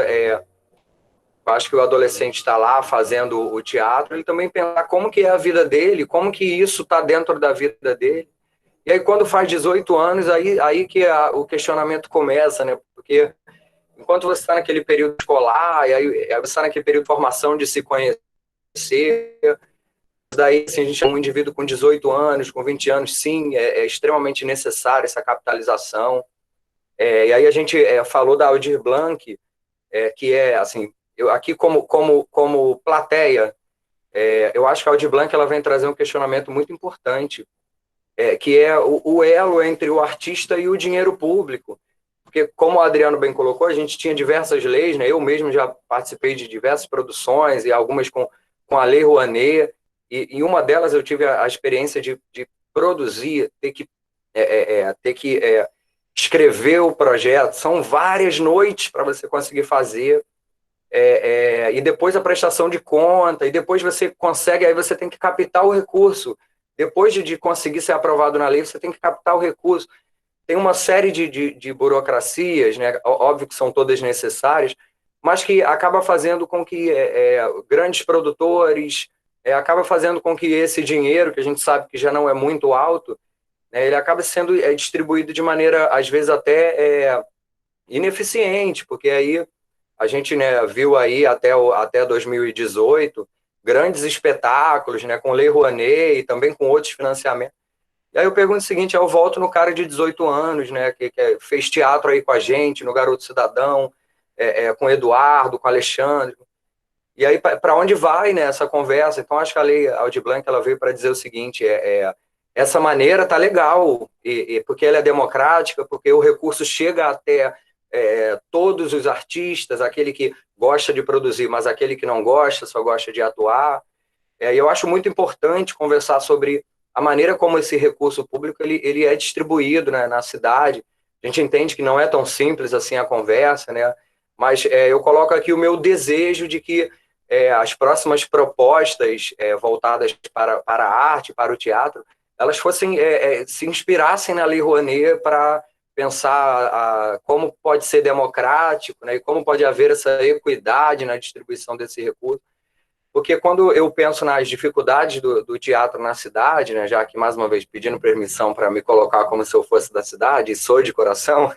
acho que o adolescente está lá fazendo o teatro, ele também pensar como que é a vida dele, como que isso está dentro da vida dele. E aí, quando faz 18 anos, aí que o questionamento começa, né? Porque enquanto você está naquele período escolar, e aí você está naquele período de formação, de se conhecer, daí, assim, a gente é um indivíduo com 18 anos, com 20 anos, sim, é extremamente necessário essa capitalização. E aí a gente falou da Aldir Blanc, que assim, eu aqui como plateia, eu acho que a Aldir Blanc ela vem trazer um questionamento muito importante, que é o elo entre o artista e o dinheiro público, porque, como o Adriano bem colocou, a gente tinha diversas leis, né? Eu mesmo já participei de diversas produções, e algumas com a Lei Rouanet, e uma delas eu tive a experiência de produzir, ter que escrever o projeto, são várias noites para você conseguir fazer, e depois a prestação de conta, e depois você consegue, aí você tem que captar o recurso, depois de conseguir ser aprovado na lei, você tem que captar o recurso. Tem uma série de burocracias, né? Óbvio que são todas necessárias, mas que acaba fazendo com que grandes produtores, acaba fazendo com que esse dinheiro, que a gente sabe que já não é muito alto, né, ele acaba sendo distribuído de maneira, às vezes, até ineficiente, porque aí a gente, né, viu aí até 2018 grandes espetáculos, né, com Lei Rouanet e também com outros financiamentos. E aí eu pergunto o seguinte, eu volto no cara de 18 anos, né, que fez teatro aí com a gente, no Garoto Cidadão, com o Eduardo, com o Alexandre. E aí, para onde vai, né, essa conversa? Então, acho que a Lei Aldir Blanc ela veio para dizer o seguinte, essa maneira tá legal, porque ela é democrática, porque o recurso chega até todos os artistas, aquele que gosta de produzir, mas aquele que não gosta, só gosta de atuar. E eu acho muito importante conversar sobre a maneira como esse recurso público ele é distribuído, né, na cidade. A gente entende que não é tão simples assim a conversa, né? Mas eu coloco aqui o meu desejo de que as próximas propostas voltadas para a arte, para o teatro, elas fossem se inspirassem na Lei Rouanet para pensar como pode ser democrático, né, e como pode haver essa equidade na distribuição desse recurso. Porque quando eu penso nas dificuldades do teatro na cidade, né, já que, mais uma vez, pedindo permissão para me colocar como se eu fosse da cidade, e sou de coração,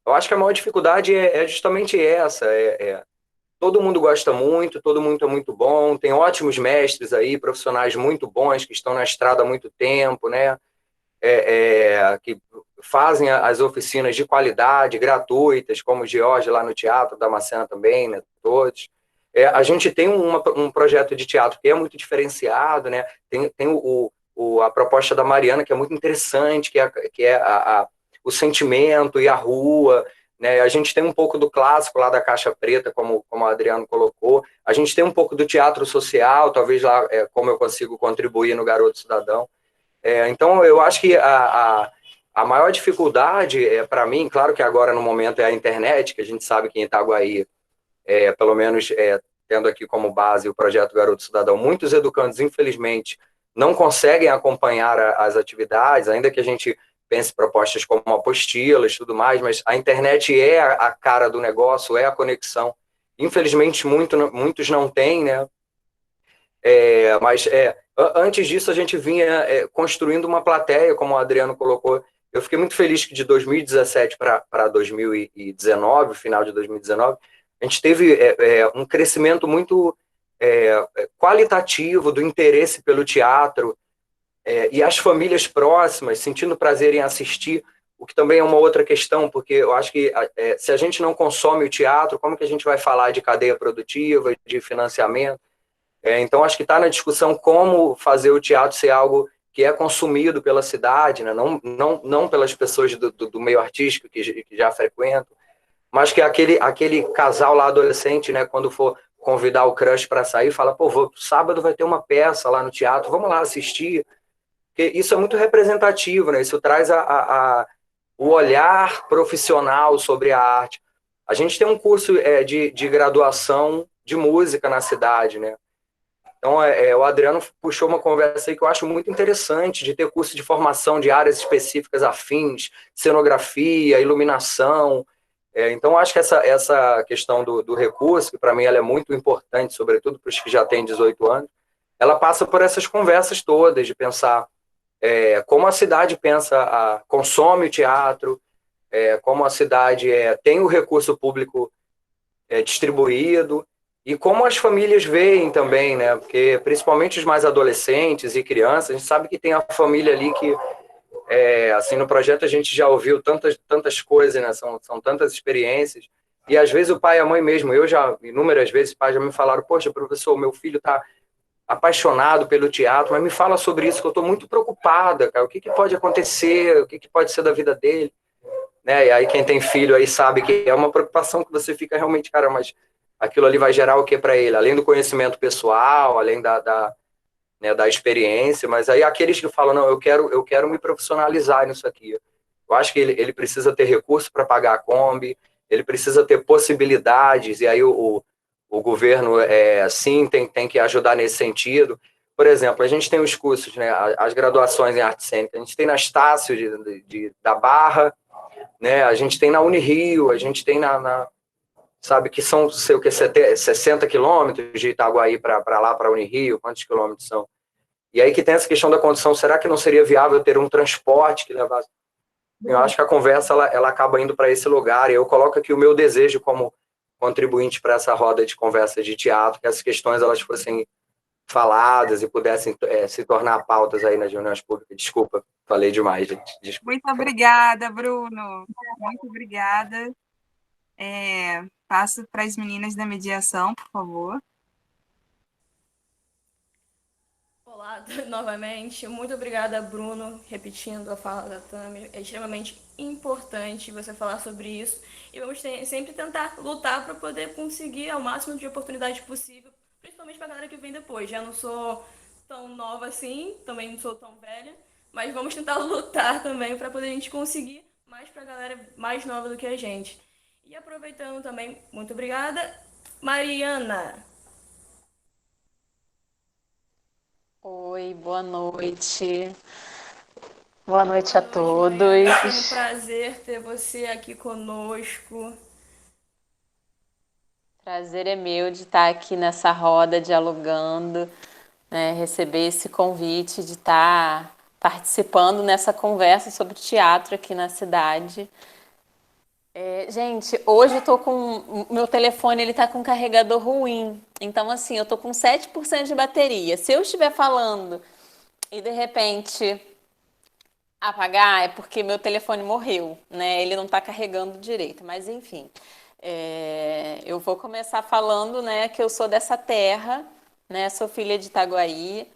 eu acho que a maior dificuldade é justamente essa. Todo mundo gosta muito, todo mundo é muito bom, tem ótimos mestres aí, profissionais muito bons que estão na estrada há muito tempo, né, que fazem as oficinas de qualidade, gratuitas, como o George lá no Teatro da Macena também, né, todos. A gente tem um projeto de teatro que é muito diferenciado, né, tem a proposta da Mariana, que é muito interessante, que é o sentimento e a rua, né, a gente tem um pouco do clássico lá da Caixa Preta, como o Adriano colocou, a gente tem um pouco do teatro social, talvez lá como eu consigo contribuir no Garoto Cidadão. Então, eu acho que a maior dificuldade, para mim, claro que agora no momento é a internet, que a gente sabe que em Itaguaí, pelo menos tendo aqui como base o projeto Garoto Cidadão, muitos educandos, infelizmente, não conseguem acompanhar as atividades, ainda que a gente pense propostas como apostilas e tudo mais, mas a internet é a cara do negócio, é a conexão. Infelizmente, muitos não têm, né? Mas antes disso, a gente vinha construindo uma plateia, como o Adriano colocou. Eu fiquei muito feliz que de 2017 para 2019, final de 2019, a gente teve um crescimento muito qualitativo do interesse pelo teatro, e as famílias próximas sentindo prazer em assistir, o que também é uma outra questão, porque eu acho que se a gente não consome o teatro, como que a gente vai falar de cadeia produtiva, de financiamento? Então, acho que está na discussão como fazer o teatro ser algo que é consumido pela cidade, né? Não pelas pessoas do meio artístico que já frequentam, mas que aquele casal lá adolescente, né, quando for convidar o crush para sair, fala, pô, sábado vai ter uma peça lá no teatro, vamos lá assistir. Porque isso é muito representativo, né? Isso traz o olhar profissional sobre a arte. A gente tem um curso de graduação de música na cidade, né? Então, o Adriano puxou uma conversa aí que eu acho muito interessante, de ter curso de formação de áreas específicas afins, cenografia, iluminação. Então, acho que essa questão do recurso, que para mim ela é muito importante, sobretudo para os que já têm 18 anos, ela passa por essas conversas todas, de pensar como a cidade consome o teatro, como a cidade tem o recurso público distribuído, e como as famílias veem também, né? Porque principalmente os mais adolescentes e crianças, a gente sabe que tem a família ali que, assim, no projeto a gente já ouviu tantas coisas, né? São tantas experiências. E às vezes o pai e a mãe mesmo, eu já, inúmeras vezes, os pais já me falaram, poxa, professor, meu filho está apaixonado pelo teatro, mas me fala sobre isso, que eu estou muito preocupada, cara. O que pode acontecer? O que pode ser da vida dele? Né? E aí quem tem filho aí sabe que é uma preocupação que você fica realmente, cara, mas aquilo ali vai gerar o que para ele? Além do conhecimento pessoal, além né, da experiência, mas aí aqueles que falam, não, eu quero me profissionalizar nisso aqui. Eu acho que ele precisa ter recurso para pagar a Kombi, ele precisa ter possibilidades, e aí o governo, sim, tem que ajudar nesse sentido. Por exemplo, a gente tem os cursos, né, as graduações em arte cênica, a gente tem na Estácio da Barra, né, a gente tem na Unirio, a gente tem sabe, que são, sei o que, 60 quilômetros de Itaguaí para lá, para Unirio, quantos quilômetros são? E aí que tem essa questão da condição, será que não seria viável ter um transporte que levasse? Eu acho que a conversa, ela acaba indo para esse lugar, e eu coloco aqui o meu desejo como contribuinte para essa roda de conversa de teatro, que essas questões elas fossem faladas e pudessem se tornar pautas aí nas reuniões públicas. Desculpa, falei demais, gente. Desculpa.
Muito obrigada, Bruno. Muito obrigada. Passo para as meninas da mediação, por favor.
Olá, novamente. Muito obrigada, Bruno. Repetindo a fala da Tami, é extremamente importante você falar sobre isso. E vamos sempre tentar lutar para poder conseguir ao máximo de oportunidade possível, principalmente para a galera que vem depois. Já não sou tão nova assim, também não sou tão velha, mas vamos tentar lutar também para poder a gente conseguir mais para a galera mais nova do que a gente. E aproveitando também, muito obrigada, Mariana.
Oi, boa noite. Boa noite a
Boa noite, Mariana. Foi um
todos.
prazer ter você aqui conosco.
Prazer é meu de estar aqui nessa roda dialogando, né, receber esse convite de estar participando nessa conversa sobre teatro aqui na cidade. Gente, hoje eu tô com meu telefone, ele tá com carregador ruim. Então assim, eu tô com 7% de bateria. Se eu estiver falando e de repente apagar, é porque meu telefone morreu, né? Ele não está carregando direito, mas enfim. Eu vou começar falando, né, que eu sou dessa terra, né? Sou filha de Itaguaí.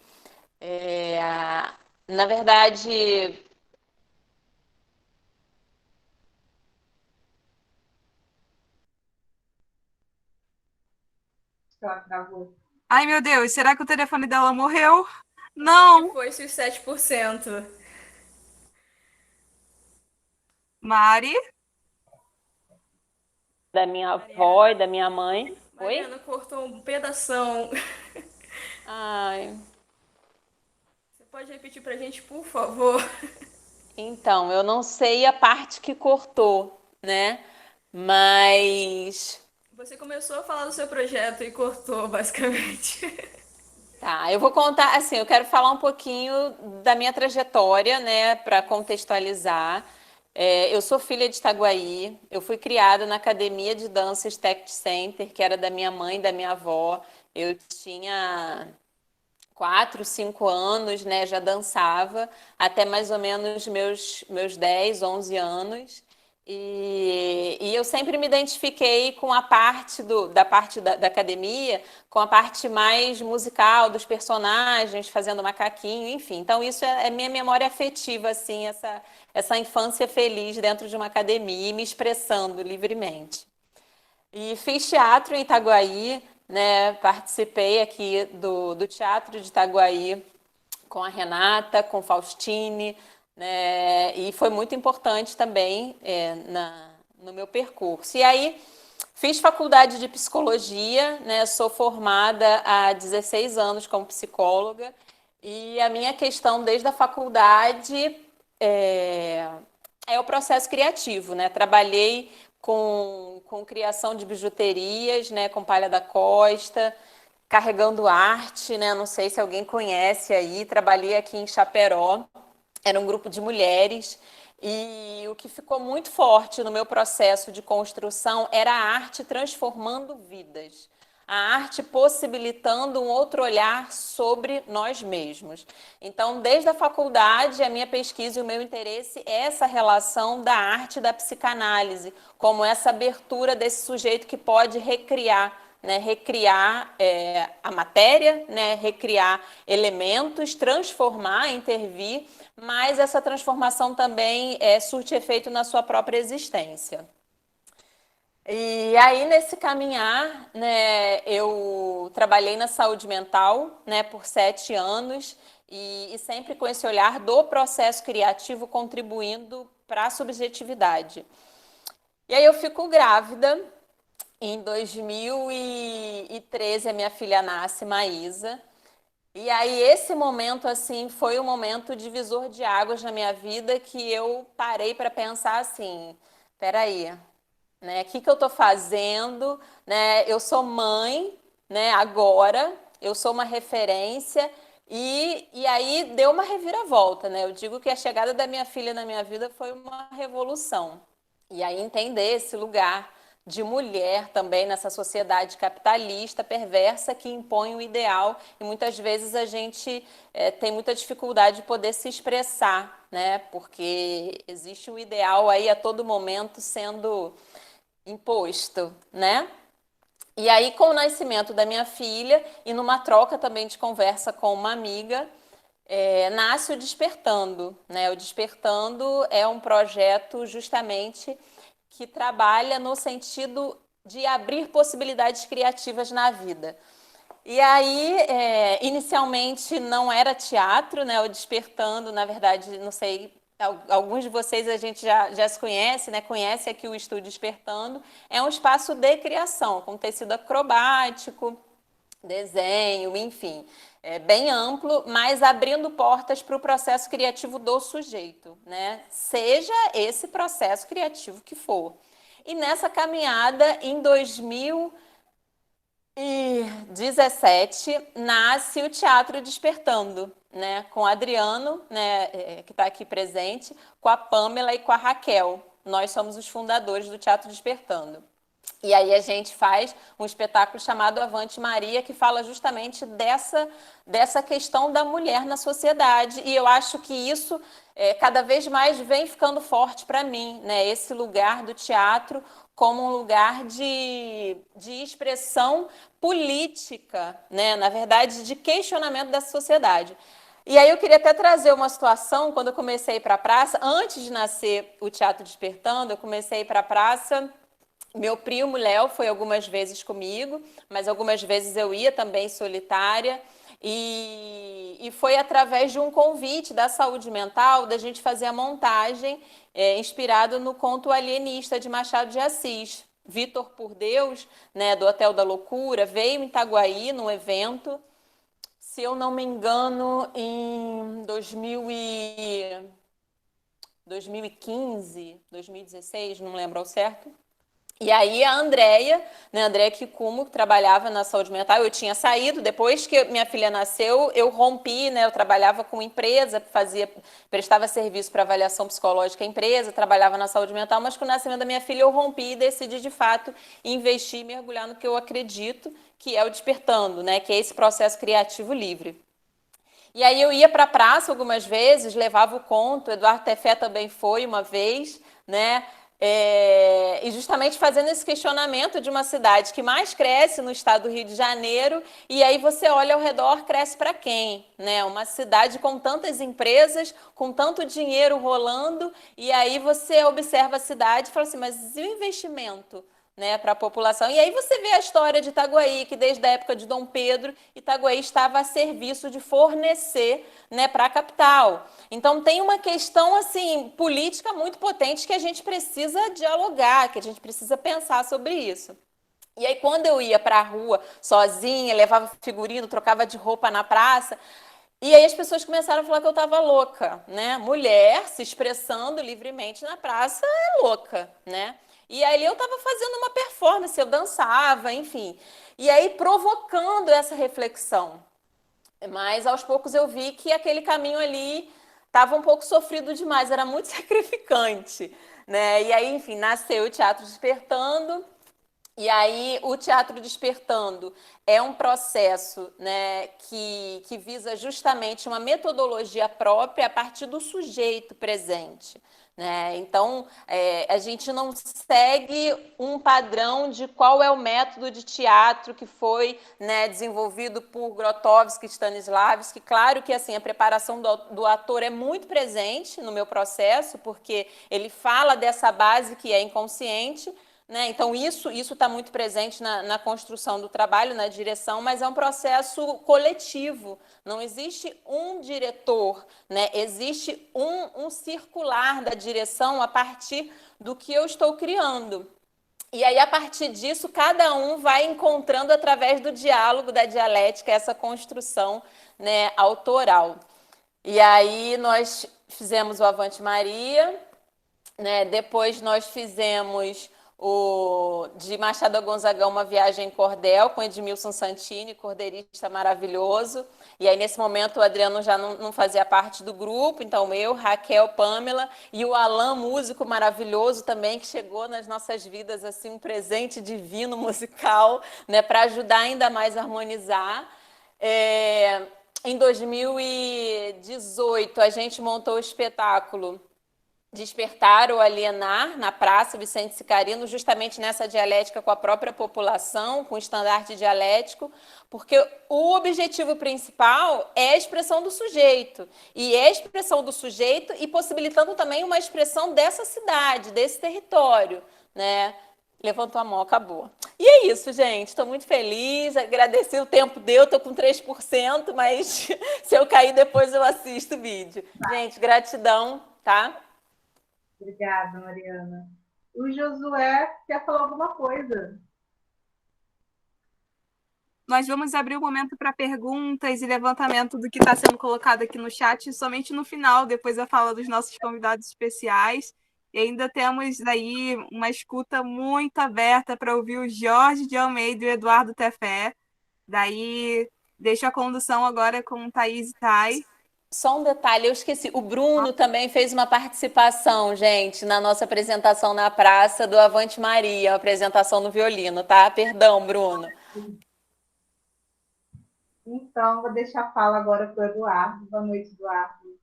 Na verdade,
Ela travou.
Ai, meu Deus, será que o telefone dela morreu? Não.
Foi esses 7%.
Mari?
da minha avó e da minha mãe. Oi?
Mariana cortou um pedação.
Ai,
Você pode repetir pra gente, por favor?
então, eu não sei a parte que cortou, né? Mas
Você começou a falar do seu projeto e cortou, basicamente.
tá, eu vou contar, assim, eu quero falar um pouquinho da minha trajetória, né, para contextualizar. Eu sou filha de Itaguaí, eu fui criada na Academia de Dança Stacked Center, que era da minha mãe e da minha avó. Eu tinha 4, 5 anos, né, já dançava, até mais ou menos meus 10, 11 anos. E eu sempre me identifiquei com a parte da academia, com a parte mais musical dos personagens, fazendo macaquinho, enfim. Então, isso é minha memória afetiva, assim, essa infância feliz dentro de uma academia e me expressando livremente. E fiz teatro em Itaguaí, né? Participei aqui do Teatro de Itaguaí com a Renata, com Faustine, né? E foi muito importante também no meu percurso. E aí fiz faculdade de psicologia, né? Sou formada há 16 anos como psicóloga, e a minha questão desde a faculdade é o processo criativo, né? Trabalhei com criação de bijuterias, né? Com Palha da Costa, carregando arte, né? Não sei se alguém conhece aí. Trabalhei aqui em Chaperó, era um grupo de mulheres, e o que ficou muito forte no meu processo de construção era a arte transformando vidas. A arte possibilitando um outro olhar sobre nós mesmos. Então, desde a faculdade, a minha pesquisa e o meu interesse é essa relação da arte e da psicanálise, como essa abertura desse sujeito que pode recriar, né, recriar a matéria, né, recriar elementos, transformar, intervir, mas essa transformação também surte efeito na sua própria existência. E aí, nesse caminhar, né, eu trabalhei na saúde mental, né, por 7 anos, e sempre com esse olhar do processo criativo contribuindo para a subjetividade. E aí eu fico grávida, em 2013 a minha filha nasce, Maísa, e aí esse momento, assim, foi um momento divisor de águas na minha vida que eu parei para pensar assim, peraí, né, o que eu estou fazendo, né, eu sou mãe, né, agora, eu sou uma referência, e aí deu uma reviravolta, né, eu digo que a chegada da minha filha na minha vida foi uma revolução, e aí entender esse lugar de mulher também nessa sociedade capitalista perversa que impõe o ideal, e muitas vezes a gente tem muita dificuldade de poder se expressar, né, porque existe um ideal aí a todo momento sendo imposto, né? E aí, com o nascimento da minha filha e numa troca também de conversa com uma amiga, nasce o Despertando, né? O Despertando é um projeto justamente que trabalha no sentido de abrir possibilidades criativas na vida. E aí, inicialmente não era teatro, né? O Despertando, na verdade, não sei, alguns de vocês a gente já se conhece, né? Conhece aqui o Estúdio Despertando. É um espaço de criação, com tecido acrobático, desenho, enfim. É bem amplo, mas abrindo portas para o processo criativo do sujeito, né? Seja esse processo criativo que for. E nessa caminhada, em 2017, nasce o Teatro Despertando, né, com o Adriano, né, que está aqui presente, com a Pamela e com a Raquel. Nós somos os fundadores do Teatro Despertando. E aí a gente faz um espetáculo chamado Avante Maria, que fala justamente dessa questão da mulher na sociedade. E eu acho que isso cada vez mais vem ficando forte para mim, né? Esse lugar do teatro como um lugar de expressão política, né? Na verdade, de questionamento da sociedade. E aí eu queria até trazer uma situação, quando eu comecei a ir para a praça, antes de nascer o Teatro Despertando, eu comecei a ir para a praça. Meu primo Léo foi algumas vezes comigo, mas algumas vezes eu ia também solitária, e foi através de um convite da saúde mental da gente fazer a montagem inspirado no conto Alienista de Machado de Assis. Vitor Por Deus, né, do Hotel da Loucura, veio em Itaguaí num evento, se eu não me engano, em 2015, 2016, não lembro ao certo. E aí a Andréia, né, Andréia Kikumo, que trabalhava na saúde mental, eu tinha saído, depois que minha filha nasceu, eu rompi, né, eu trabalhava com empresa, prestava serviço para avaliação psicológica em empresa, trabalhava na saúde mental, mas com o nascimento da minha filha eu rompi e decidi, de fato, investir e mergulhar no que eu acredito, que é o Despertando, né, que é esse processo criativo livre. E aí eu ia para a praça algumas vezes, levava o conto, Eduardo Tefé também foi uma vez, né, e justamente fazendo esse questionamento de uma cidade que mais cresce no estado do Rio de Janeiro, e aí você olha ao redor, cresce para quem? Né? Uma cidade com tantas empresas, com tanto dinheiro rolando, e aí você observa a cidade e fala assim, mas e o investimento? Né, para a população. E aí você vê a história de Itaguaí, que desde a época de Dom Pedro, Itaguaí estava a serviço de fornecer, né, para a capital. Então tem uma questão assim política muito potente que a gente precisa dialogar, que a gente precisa pensar sobre isso. E aí quando eu ia para a rua sozinha, levava figurino, trocava de roupa na praça, e aí as pessoas começaram a falar que eu estava louca, né? Mulher se expressando livremente na praça é louca, né? E aí eu estava fazendo uma performance, eu dançava, enfim. E aí provocando essa reflexão. Mas aos poucos eu vi que aquele caminho ali estava um pouco sofrido demais, era muito sacrificante, né? E aí, enfim, nasceu o Teatro Despertando. E aí o Teatro Despertando é um processo, né, que visa justamente uma metodologia própria a partir do sujeito presente. né? Então, a gente não segue um padrão de qual é o método de teatro que foi, né, desenvolvido por Grotowski e Stanislavski. Claro que assim, a preparação do ator é muito presente no meu processo, porque ele fala dessa base que é inconsciente, né? Então, isso está muito presente na construção do trabalho, na direção, mas é um processo coletivo. Não existe um diretor, né? Existe um circular da direção a partir do que eu estou criando. E aí, a partir disso, cada um vai encontrando, através do diálogo, da dialética, essa construção, né, autoral. E aí, nós fizemos o Avante Maria, né? Depois nós fizemos de Machado a Gonzagão, Uma Viagem em Cordel, com Edmilson Santini, cordeirista maravilhoso. E aí, nesse momento, o Adriano já não fazia parte do grupo, então eu, Raquel, Pamela e o Alan, músico maravilhoso também, que chegou nas nossas vidas, assim, um presente divino musical, né, para ajudar ainda mais a harmonizar. Em 2018, a gente montou o espetáculo Despertar ou Alienar, na Praça Vicente Sicarino, justamente nessa dialética com a própria população, com o estandarte dialético, porque o objetivo principal é a expressão do sujeito, e é a expressão do sujeito e possibilitando também uma expressão dessa cidade, desse território, né? Levantou a mão, acabou. E é isso, gente. Estou muito feliz, agradeci o tempo deu, estou com 3%, mas se eu cair depois eu assisto o vídeo. Gente, gratidão, tá?
Obrigada, Mariana. O Josué quer falar alguma coisa.
Nós vamos abrir o momento para perguntas e levantamento do que está sendo colocado aqui no chat somente no final, depois da fala dos nossos convidados especiais. E ainda temos aí uma escuta muito aberta para ouvir o Jorge de Almeida e o Eduardo Tefé. Daí, deixo a condução agora com Thaís e Thay.
Só um detalhe, eu esqueci. O Bruno também fez uma participação, gente, na nossa apresentação na praça do Avante Maria, uma apresentação no violino, tá? Perdão, Bruno.
Então, vou deixar a fala agora para o Eduardo. Boa noite, Eduardo.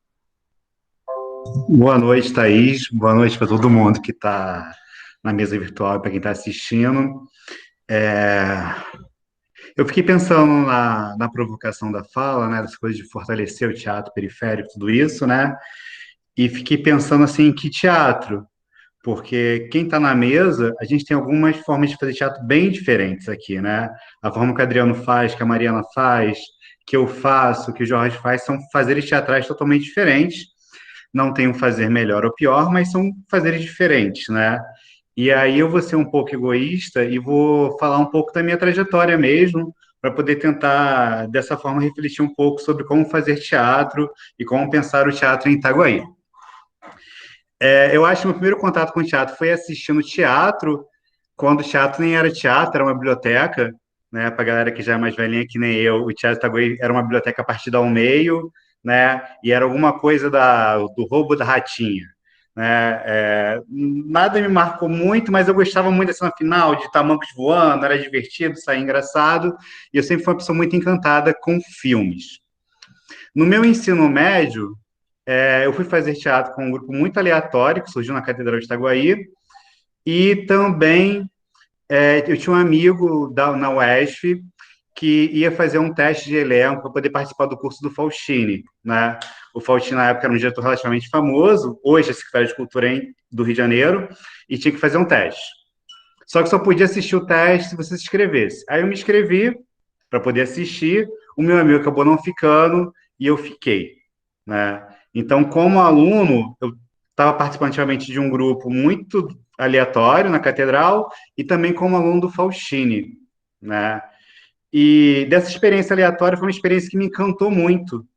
Boa noite, Thaís. Boa noite para todo mundo que está na mesa virtual e para quem está assistindo. Eu fiquei pensando na provocação da fala, né, das coisas de fortalecer o teatro periférico, tudo isso, né? E fiquei pensando assim, que teatro? Porque quem está na mesa, a gente tem algumas formas de fazer teatro bem diferentes aqui, né? A forma que o Adriano faz, que a Mariana faz, que eu faço, que o Jorge faz, são fazeres teatrais totalmente diferentes. Não tem um fazer melhor ou pior, mas são fazeres diferentes, né? E aí eu vou ser um pouco egoísta e vou falar um pouco da minha trajetória mesmo, para poder tentar, dessa forma, refletir um pouco sobre como fazer teatro e como pensar o teatro em Itaguaí. Eu acho que o meu primeiro contato com o teatro foi assistindo teatro, quando o teatro nem era teatro, era uma biblioteca, né? Para a galera que já é mais velhinha que nem eu, o Teatro Itaguaí era uma biblioteca partida ao meio, né? E era alguma coisa do roubo da ratinha, né? Nada me marcou muito, mas eu gostava muito da cena final, de tamancos voando, era divertido, saía engraçado, e eu sempre fui uma pessoa muito encantada com filmes. No meu ensino médio, eu fui fazer teatro com um grupo muito aleatório, que surgiu na Catedral de Itaguaí, e também eu tinha um amigo na UESF que ia fazer um teste de elenco para poder participar do curso do Faustini, né? O Faustini, na época, era um diretor relativamente famoso, hoje é secretário de Cultura do Rio de Janeiro, e tinha que fazer um teste. Só que só podia assistir o teste se você se inscrevesse. Aí eu me inscrevi para poder assistir, o meu amigo acabou não ficando, e eu fiquei, né? Então, como aluno, eu estava participando ativamente de um grupo muito aleatório na Catedral, e também como aluno do Faustini, né? E dessa experiência aleatória foi uma experiência que me encantou muito.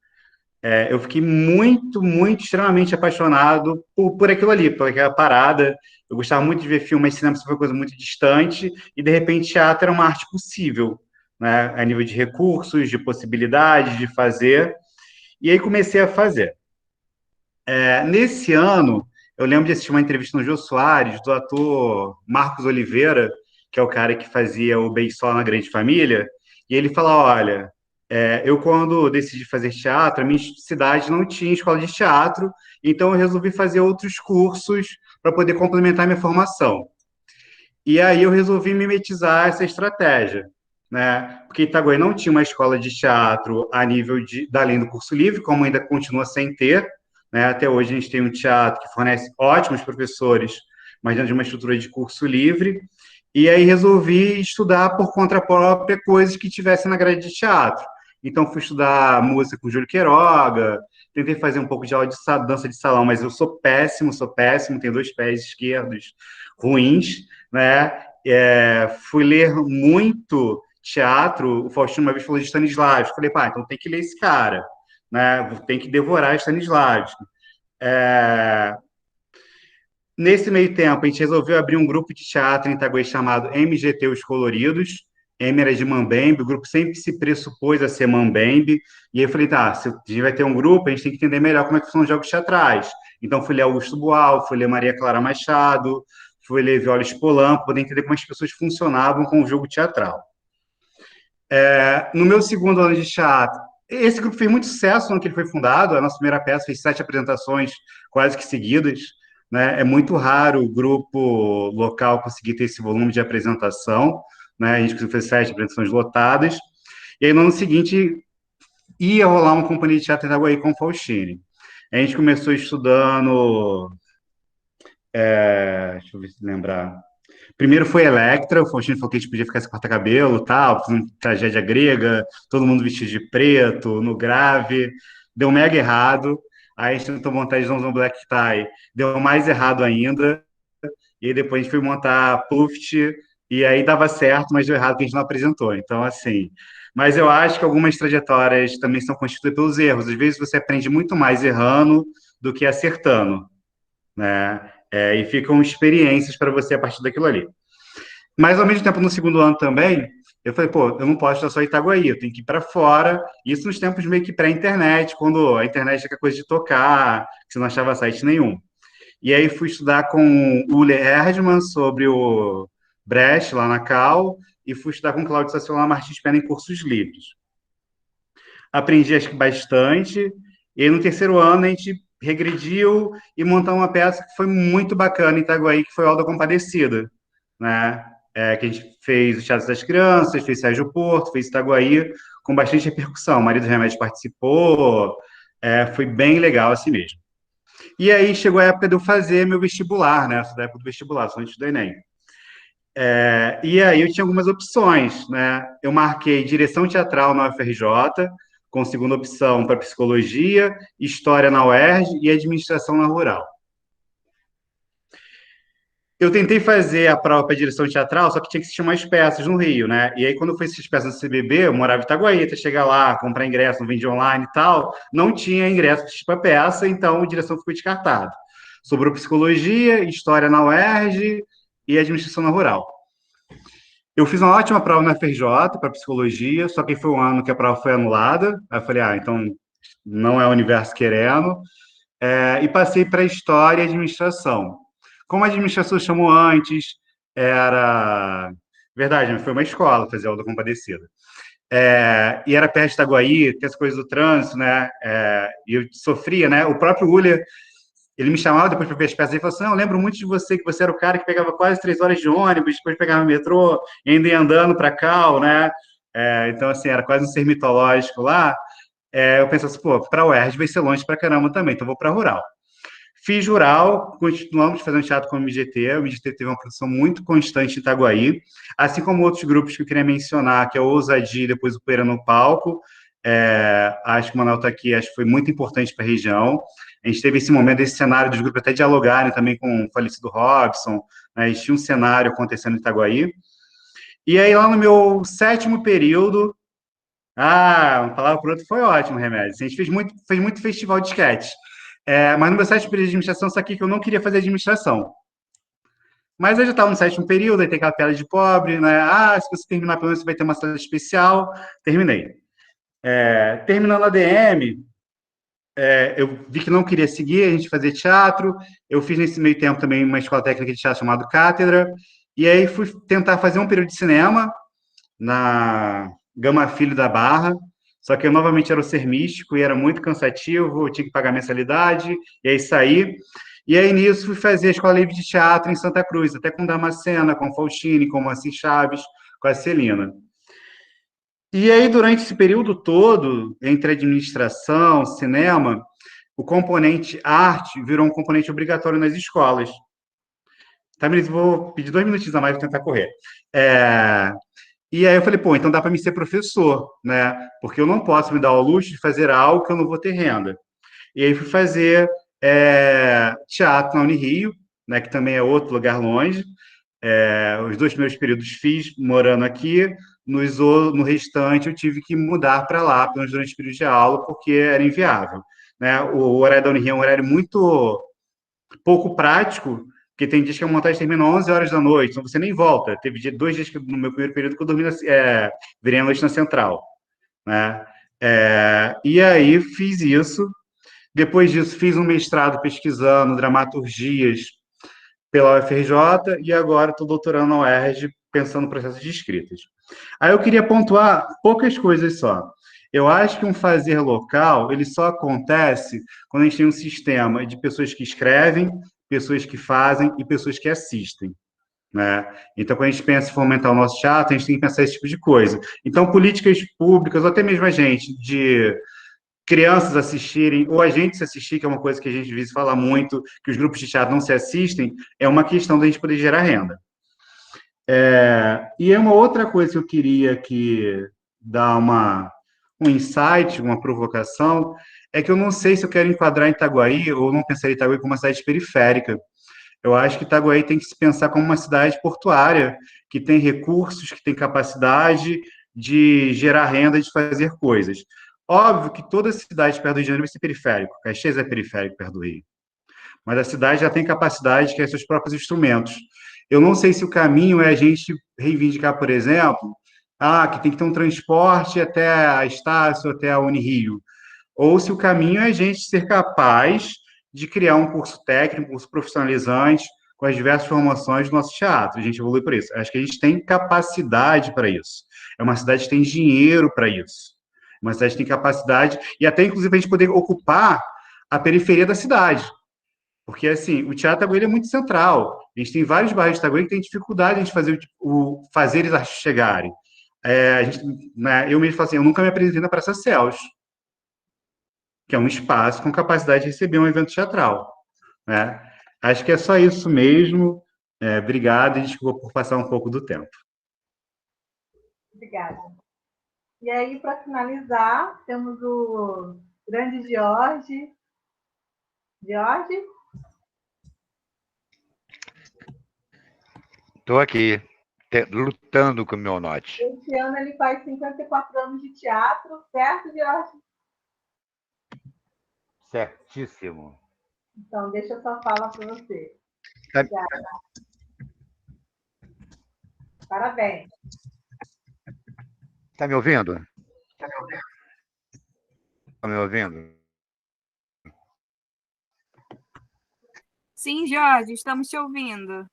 Eu fiquei muito, muito, extremamente apaixonado por aquilo ali, por aquela parada. Eu gostava muito de ver filme, mas cinema foi uma coisa muito distante, e de repente teatro era uma arte possível, né? A nível de recursos, de possibilidades de fazer. E aí comecei a fazer. Nesse ano, eu lembro de assistir uma entrevista no Jô Soares, do ator Marcos Oliveira, que é o cara que fazia o Beisol na Grande Família, e ele fala, olha, Eu, quando decidi fazer teatro, a minha cidade não tinha escola de teatro, então eu resolvi fazer outros cursos para poder complementar minha formação. E aí eu resolvi mimetizar essa estratégia, né? Porque Itaguaí não tinha uma escola de teatro a nível da além do curso livre, como ainda continua sem ter, né? Até hoje a gente tem um teatro que fornece ótimos professores, mas dentro de uma estrutura de curso livre. E aí resolvi estudar por conta própria coisas que tivessem na grade de teatro. Então fui estudar música com Júlio Queiroga, tentei fazer um pouco de aula de dança de salão, mas eu sou péssimo, tenho 2 pés esquerdos ruins, né? Fui ler muito teatro, o Faustino uma vez falou de Stanislavski, falei, pá, então tem que ler esse cara, né? Tem que devorar Stanislavski. Nesse meio tempo, a gente resolveu abrir um grupo de teatro em Itaguaí chamado MGT Os Coloridos. M era de Mambembe, o grupo sempre se pressupôs a ser Mambembe. E aí eu falei, tá, se a gente vai ter um grupo, a gente tem que entender melhor como é que são os jogos teatrais. Então, fui ler Augusto Boal, fui ler Maria Clara Machado, fui ler Viola Spolan, para poder entender como as pessoas funcionavam com o jogo teatral. No meu segundo ano de teatro, esse grupo fez muito sucesso no ano que ele foi fundado. A nossa primeira peça fez 7 apresentações quase que seguidas, né? É muito raro o grupo local conseguir ter esse volume de apresentação, né? A gente conseguiu fazer 7 apresentações lotadas. E aí, no ano seguinte, ia rolar uma companhia de teatro em Itaguaí com o Faustini. A gente começou estudando... deixa eu ver se lembrar... Primeiro foi Electra, o Faustino falou que a gente podia ficar sem corta-cabelo, tal, fazendo tragédia grega, todo mundo vestido de preto, no grave, deu mega errado. Aí a gente tentou montar Johnson Black Tie, deu mais errado ainda. E aí depois a gente foi montar Pluft, e aí dava certo, mas deu errado porque a gente não apresentou. Então, assim... Mas eu acho que algumas trajetórias também são constituídas pelos erros. Às vezes você aprende muito mais errando do que acertando, né? E ficam experiências para você a partir daquilo ali. Mas, ao mesmo tempo, no segundo ano também, eu falei, pô, eu não posso estar só em Itaguaí, eu tenho que ir para fora. Isso nos tempos meio que pré-internet, quando a internet era aquela coisa de tocar, que você não achava site nenhum. E aí fui estudar com o Ule Erdmann sobre o Brecht, lá na Cal, e fui estudar com o Cláudio Sassola Martins Pena em cursos livres. Aprendi, acho que, bastante. E aí, no terceiro ano, a gente regrediu e montou uma peça que foi muito bacana em Itaguaí, que foi a Auto da Compadecida, né? Que a gente fez o Teatro das Crianças, fez Sérgio Porto, fez Itaguaí, com bastante repercussão. O Marido Remédio participou, foi bem legal assim mesmo. E aí chegou a época de eu fazer meu vestibular, né? Da época do vestibular, só antes do Enem. E aí eu tinha algumas opções, né? Eu marquei direção teatral na UFRJ, com segunda opção para psicologia, história na UERJ e administração na Rural. Eu tentei fazer a prova para direção teatral, só que tinha que assistir mais peças no Rio, né? E aí, quando eu fui assistir peças do CBB, eu morava em Itaguaí, até chegar lá, comprar ingresso, não vendia online e tal, não tinha ingresso para peça, então a direção ficou descartada. Sobrou psicologia, história na UERJ e administração na Rural. Eu fiz uma ótima prova na FRJ para psicologia, só que foi um ano que a prova foi anulada. Aí eu falei, então não é o universo querendo. E passei para história e administração. Como a administração chamou antes, era... Verdade, foi uma escola fazer aula da Compadecida. E era perto de Itaguaí, tem as coisas do trânsito, né? E eu sofria, né? O próprio Uller, ele me chamava depois para ver as peças e falou assim, eu lembro muito de você, que você era o cara que pegava quase 3 horas de ônibus, depois pegava o metrô, e ainda ia andando para Cal, né? Então, assim, era quase um ser mitológico lá. Eu pensava assim, pô, para a UERJ vai ser longe para caramba também, então vou para Rural. Fiz Rural, continuamos fazendo teatro com o MGT. O MGT teve uma produção muito constante em Itaguaí, assim como outros grupos que eu queria mencionar, que é o Ousadia e depois o Poeira no Palco. Acho que o Manoel está aqui, acho que foi muito importante para a região. A gente teve esse momento, esse cenário dos grupos até dialogarem também com o falecido Robson, né? Tinha um cenário acontecendo em Itaguaí. E aí, lá no meu 7º período, uma palavra por outra foi ótimo, Remédio. A gente fez muito festival de sketch. Mas no meu 7º período de administração, saquei que eu não queria fazer administração. Mas eu já estava no 7º período, aí tem aquela piada de pobre, né? Se você terminar pelo menos você vai ter uma sala especial. Terminei. Terminando a DM, eu vi que não queria seguir, a gente fazia teatro. Eu fiz nesse meio tempo também uma escola técnica de teatro chamada Cátedra. E aí fui tentar fazer um período de cinema na Gama Filho da Barra. Só que eu novamente era o ser místico e era muito cansativo, eu tinha que pagar mensalidade, e aí saí. E aí nisso fui fazer a Escola Livre de Teatro em Santa Cruz, até com Damascena, com Faustine, com Moacir Chaves, com a Celina. E aí, durante esse período todo, entre administração, cinema, o componente arte virou um componente obrigatório nas escolas. Tá, Melissa, vou pedir 2 minutinhos a mais para tentar correr. E aí eu falei, pô, então dá para me ser professor, né? Porque eu não posso me dar ao luxo de fazer algo que eu não vou ter renda. E aí fui fazer teatro na Unirio, né, que também é outro lugar longe. Os 2 primeiros períodos fiz morando aqui, no restante eu tive que mudar para lá durante o período de aula, porque era inviável. Né? O horário da Unirio é um horário muito pouco prático, porque tem dias que a montagem termina 11 horas da noite, então você nem volta. Teve 2 dias no meu primeiro período que eu dormi, virei a noite na Central. Né? E aí fiz isso. Depois disso, fiz um mestrado pesquisando dramaturgias pela UFRJ e agora estou doutorando na UERJ, pensando no processo de escritas. Aí eu queria pontuar poucas coisas só. Eu acho que um fazer local, ele só acontece quando a gente tem um sistema de pessoas que escrevem, pessoas que fazem e pessoas que assistem. Né? Então, quando a gente pensa em fomentar o nosso teatro, a gente tem que pensar esse tipo de coisa. Então, políticas públicas, ou até mesmo a gente, de crianças assistirem, ou a gente se assistir, que é uma coisa que a gente às vezes fala muito, que os grupos de teatro não se assistem, é uma questão da gente poder gerar renda. E é uma outra coisa que eu queria dar um insight, uma provocação, é que eu não sei se eu quero enquadrar Itaguaí, ou não pensar em Itaguaí como uma cidade periférica. Eu acho que Itaguaí tem que se pensar como uma cidade portuária, que tem recursos, que tem capacidade de gerar renda, de fazer coisas. Óbvio que toda cidade perto do Rio de Janeiro vai ser periférico. Caxias é periférico perto do Rio. Mas a cidade já tem capacidade de criar seus próprios instrumentos. Eu não sei se o caminho é a gente reivindicar, por exemplo, que tem que ter um transporte até a Estácio, até a Unirio. Ou se o caminho é a gente ser capaz de criar um curso técnico, um curso profissionalizante, com as diversas formações do nosso teatro. A gente evolui por isso. Acho que a gente tem capacidade para isso. É uma cidade que tem dinheiro para isso. Uma cidade que tem capacidade, e até, inclusive, a gente poder ocupar a periferia da cidade. Porque, assim, o Teatro Itaguaí é muito central. A gente tem vários bairros de Itaguaí que tem dificuldade de fazer os artistas chegarem. Eu mesmo falo assim, eu nunca me apresentei na Praça Celso, que é um espaço com capacidade de receber um evento teatral. Né? Acho que é só isso mesmo. Obrigado e desculpa por passar um pouco do tempo.
Obrigada. E aí, para finalizar, temos o grande Jorge. Jorge?
Estou aqui, lutando com o meu note.
Esse ano ele faz 54 anos de teatro, certo, Jorge?
Certíssimo.
Então, deixa eu só falar para você. Parabéns.
Está me ouvindo? Está me ouvindo?
Sim, Jorge, estamos te ouvindo.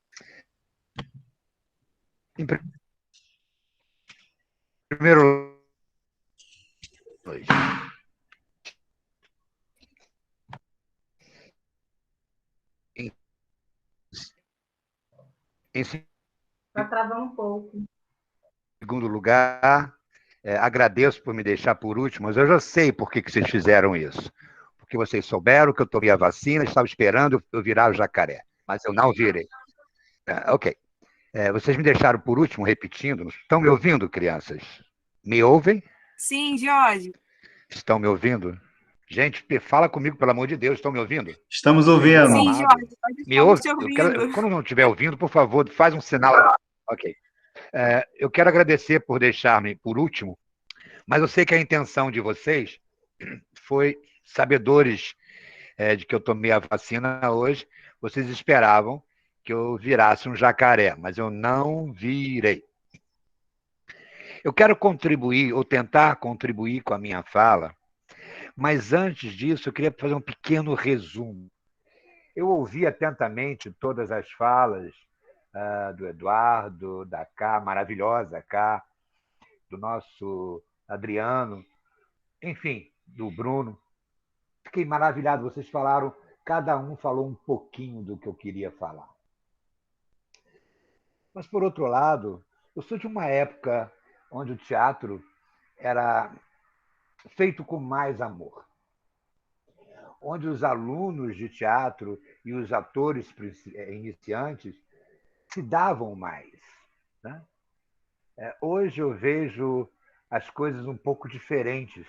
Em primeiro
Está travando um pouco.
segundo lugar, agradeço por me deixar por último, mas eu já sei por que vocês fizeram isso. Porque vocês souberam que eu tomei a vacina, estava esperando eu virar o jacaré, mas eu não virei. Ok. Vocês me deixaram por último, repetindo. Estão me ouvindo, crianças? Me ouvem?
Sim, Jorge.
Estão me ouvindo? Gente, fala comigo, pelo amor de Deus. Estão me ouvindo?
Estamos ouvindo.
Sim, Jorge.
Me ouve? Quando não estiver ouvindo, por favor, faz um sinal. Ok. Eu quero agradecer por deixar-me por último, mas eu sei que a intenção de vocês foi, sabedores de que eu tomei a vacina hoje, vocês esperavam que eu virasse um jacaré, mas eu não virei. Eu quero contribuir, ou tentar contribuir com a minha fala, mas antes disso eu queria fazer um pequeno resumo. Eu ouvi atentamente todas as falas do Eduardo, da Cá, maravilhosa Cá, do nosso Adriano, enfim, do Bruno. Fiquei maravilhado. Vocês falaram, cada um falou um pouquinho do que eu queria falar. Mas, por outro lado, eu sou de uma época onde o teatro era feito com mais amor, onde os alunos de teatro e os atores iniciantes se davam mais, né? Hoje eu vejo as coisas um pouco diferentes.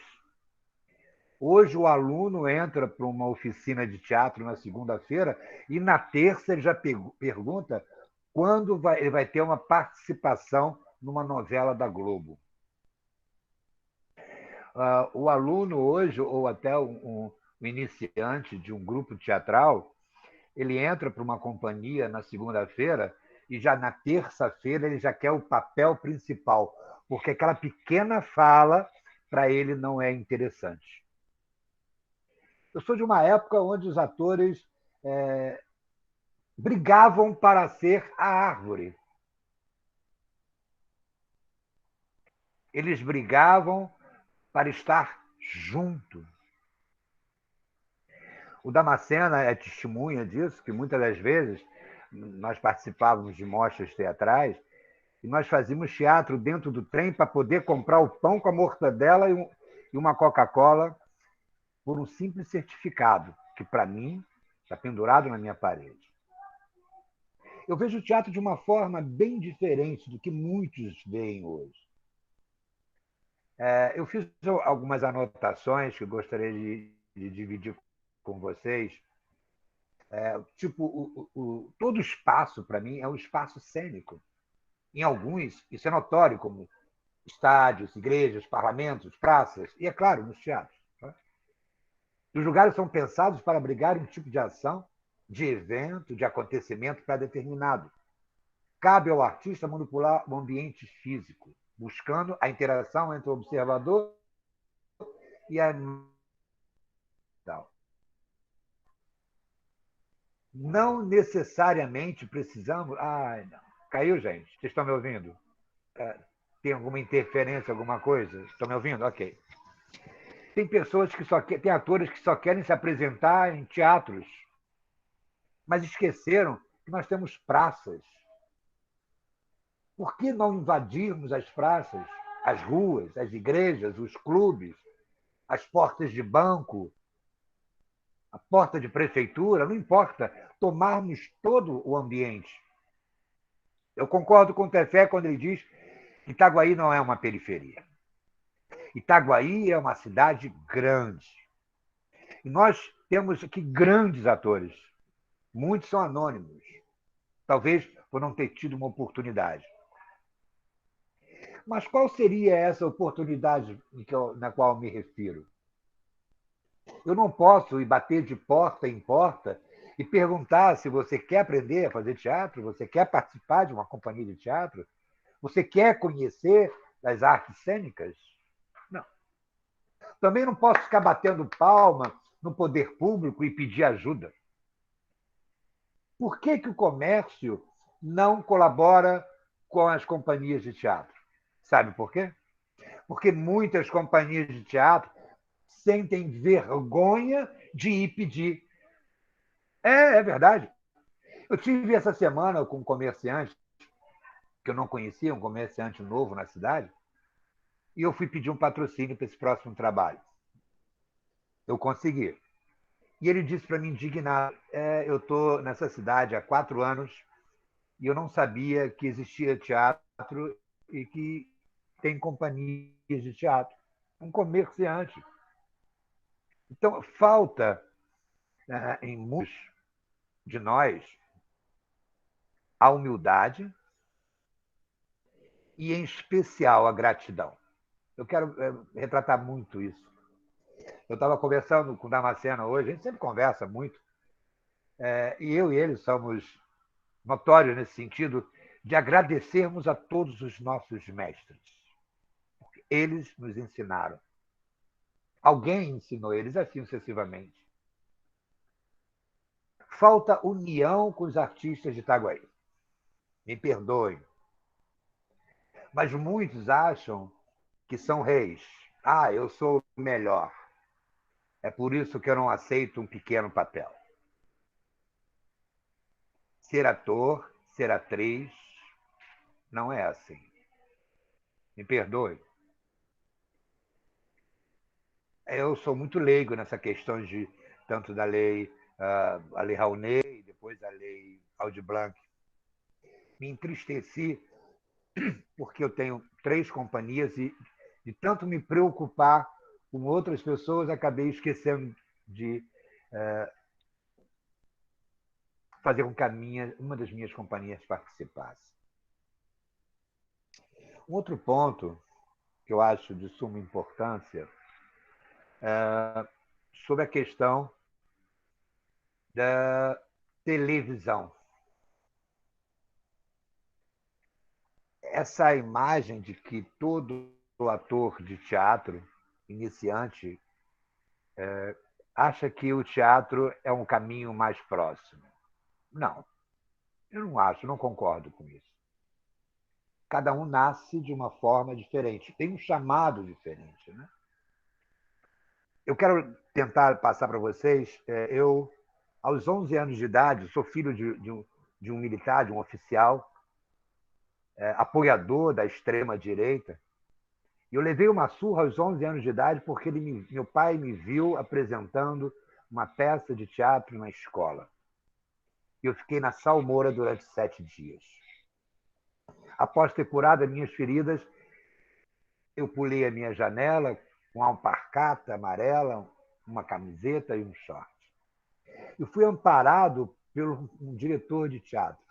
Hoje o aluno entra para uma oficina de teatro na segunda-feira e na terça ele já pergunta quando ele vai ter uma participação numa novela da Globo. O aluno hoje, ou até um iniciante de um grupo teatral, ele entra para uma companhia na segunda-feira e já na terça-feira ele já quer o papel principal, porque aquela pequena fala para ele não é interessante. Eu sou de uma época onde os atores brigavam para ser a árvore. Eles brigavam para estar juntos. O Damascena é testemunha disso, que muitas das vezes nós participávamos de mostras teatrais e nós fazíamos teatro dentro do trem para poder comprar o pão com a mortadela e uma Coca-Cola por um simples certificado, que para mim está pendurado na minha parede. Eu vejo o teatro de uma forma bem diferente do que muitos veem hoje. Eu fiz algumas anotações que eu gostaria de dividir com vocês. Todo espaço, para mim, é um espaço cênico. Em alguns, isso é notório, como estádios, igrejas, parlamentos, praças, e, é claro, nos teatros. Tá? Os lugares são pensados para abrigar um tipo de ação, de evento, de acontecimento pré-determinado. Cabe ao artista manipular o ambiente físico, buscando a interação entre o observador e a... Não necessariamente precisamos... Ai, não. Caiu, gente? Vocês estão me ouvindo? Tem alguma interferência, alguma coisa? Estão me ouvindo? Ok. Tem pessoas que tem atores que só querem se apresentar em teatros, mas esqueceram que nós temos praças. Por que não invadirmos as praças, as ruas, as igrejas, os clubes, as portas de banco, a porta de prefeitura? Não importa, tomarmos todo o ambiente. Eu concordo com o Tefé quando ele diz que Itaguaí não é uma periferia. Itaguaí é uma cidade grande. E nós temos aqui grandes atores. Muitos são anônimos, talvez por não ter tido uma oportunidade. Mas qual seria essa oportunidade na qual eu me refiro? Eu não posso ir bater de porta em porta e perguntar se você quer aprender a fazer teatro, você quer participar de uma companhia de teatro, você quer conhecer as artes cênicas? Não. Também não posso ficar batendo palma no poder público e pedir ajuda. Por que o comércio não colabora com as companhias de teatro? Sabe por quê? Porque muitas companhias de teatro sentem vergonha de ir pedir. É verdade. Eu tive essa semana com um comerciante, que eu não conhecia, um comerciante novo na cidade, e eu fui pedir um patrocínio para esse próximo trabalho. Eu consegui. E ele disse para mim, indignado, eu estou nessa cidade há 4 anos e eu não sabia que existia teatro e que tem companhias de teatro. Um comerciante. Então, falta em muitos de nós a humildade e, em especial, a gratidão. Eu quero retratar muito isso. Eu estava conversando com o Damascena hoje, a gente sempre conversa muito, e eu e ele somos notórios nesse sentido de agradecermos a todos os nossos mestres. Porque eles nos ensinaram. Alguém ensinou eles, assim sucessivamente. Falta união com os artistas de Itaguaí. Me perdoem. Mas muitos acham que são reis. eu sou o melhor. É por isso que eu não aceito um pequeno papel. Ser ator, ser atriz, não é assim. Me perdoe. Eu sou muito leigo nessa questão de tanto da lei, a lei Rouanet, depois a lei Aldir Blanc. Me entristeci porque eu tenho 3 companhias e de tanto me preocupar com outras pessoas, acabei esquecendo de fazer com que uma das minhas companhias participasse. Um outro ponto que eu acho de suma importância é sobre a questão da televisão. Essa imagem de que todo ator de teatro iniciante acha que o teatro é um caminho mais próximo. Não, eu não acho, não concordo com isso. Cada um nasce de uma forma diferente, tem um chamado diferente, né? Eu quero tentar passar para vocês, eu, aos 11 anos de idade, sou filho de um militar, de um oficial, apoiador da extrema-direita, e eu levei uma surra aos 11 anos de idade porque meu pai me viu apresentando uma peça de teatro na escola. E eu fiquei na salmoura durante 7 dias. Após ter curado as minhas feridas, eu pulei a minha janela com uma alparcata amarela, uma camiseta e um short. Eu fui amparado por um diretor de teatro.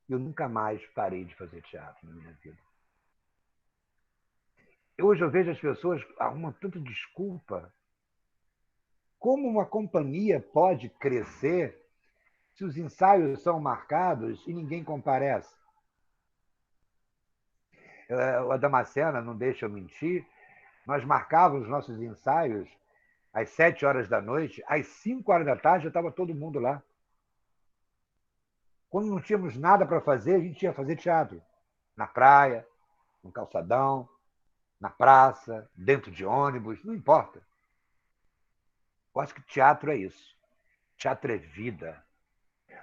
Eu nunca mais parei de fazer teatro na minha vida. Hoje eu vejo as pessoas arrumam tanta desculpa. Como uma companhia pode crescer se os ensaios são marcados e ninguém comparece? O Damascena não deixa eu mentir, nós marcávamos os nossos ensaios às 7 horas da noite, às 5 horas da tarde já estava todo mundo lá. Quando não tínhamos nada para fazer, a gente ia fazer teatro. Na praia, no calçadão, na praça, dentro de ônibus, não importa. Eu acho que teatro é isso. Teatro é vida.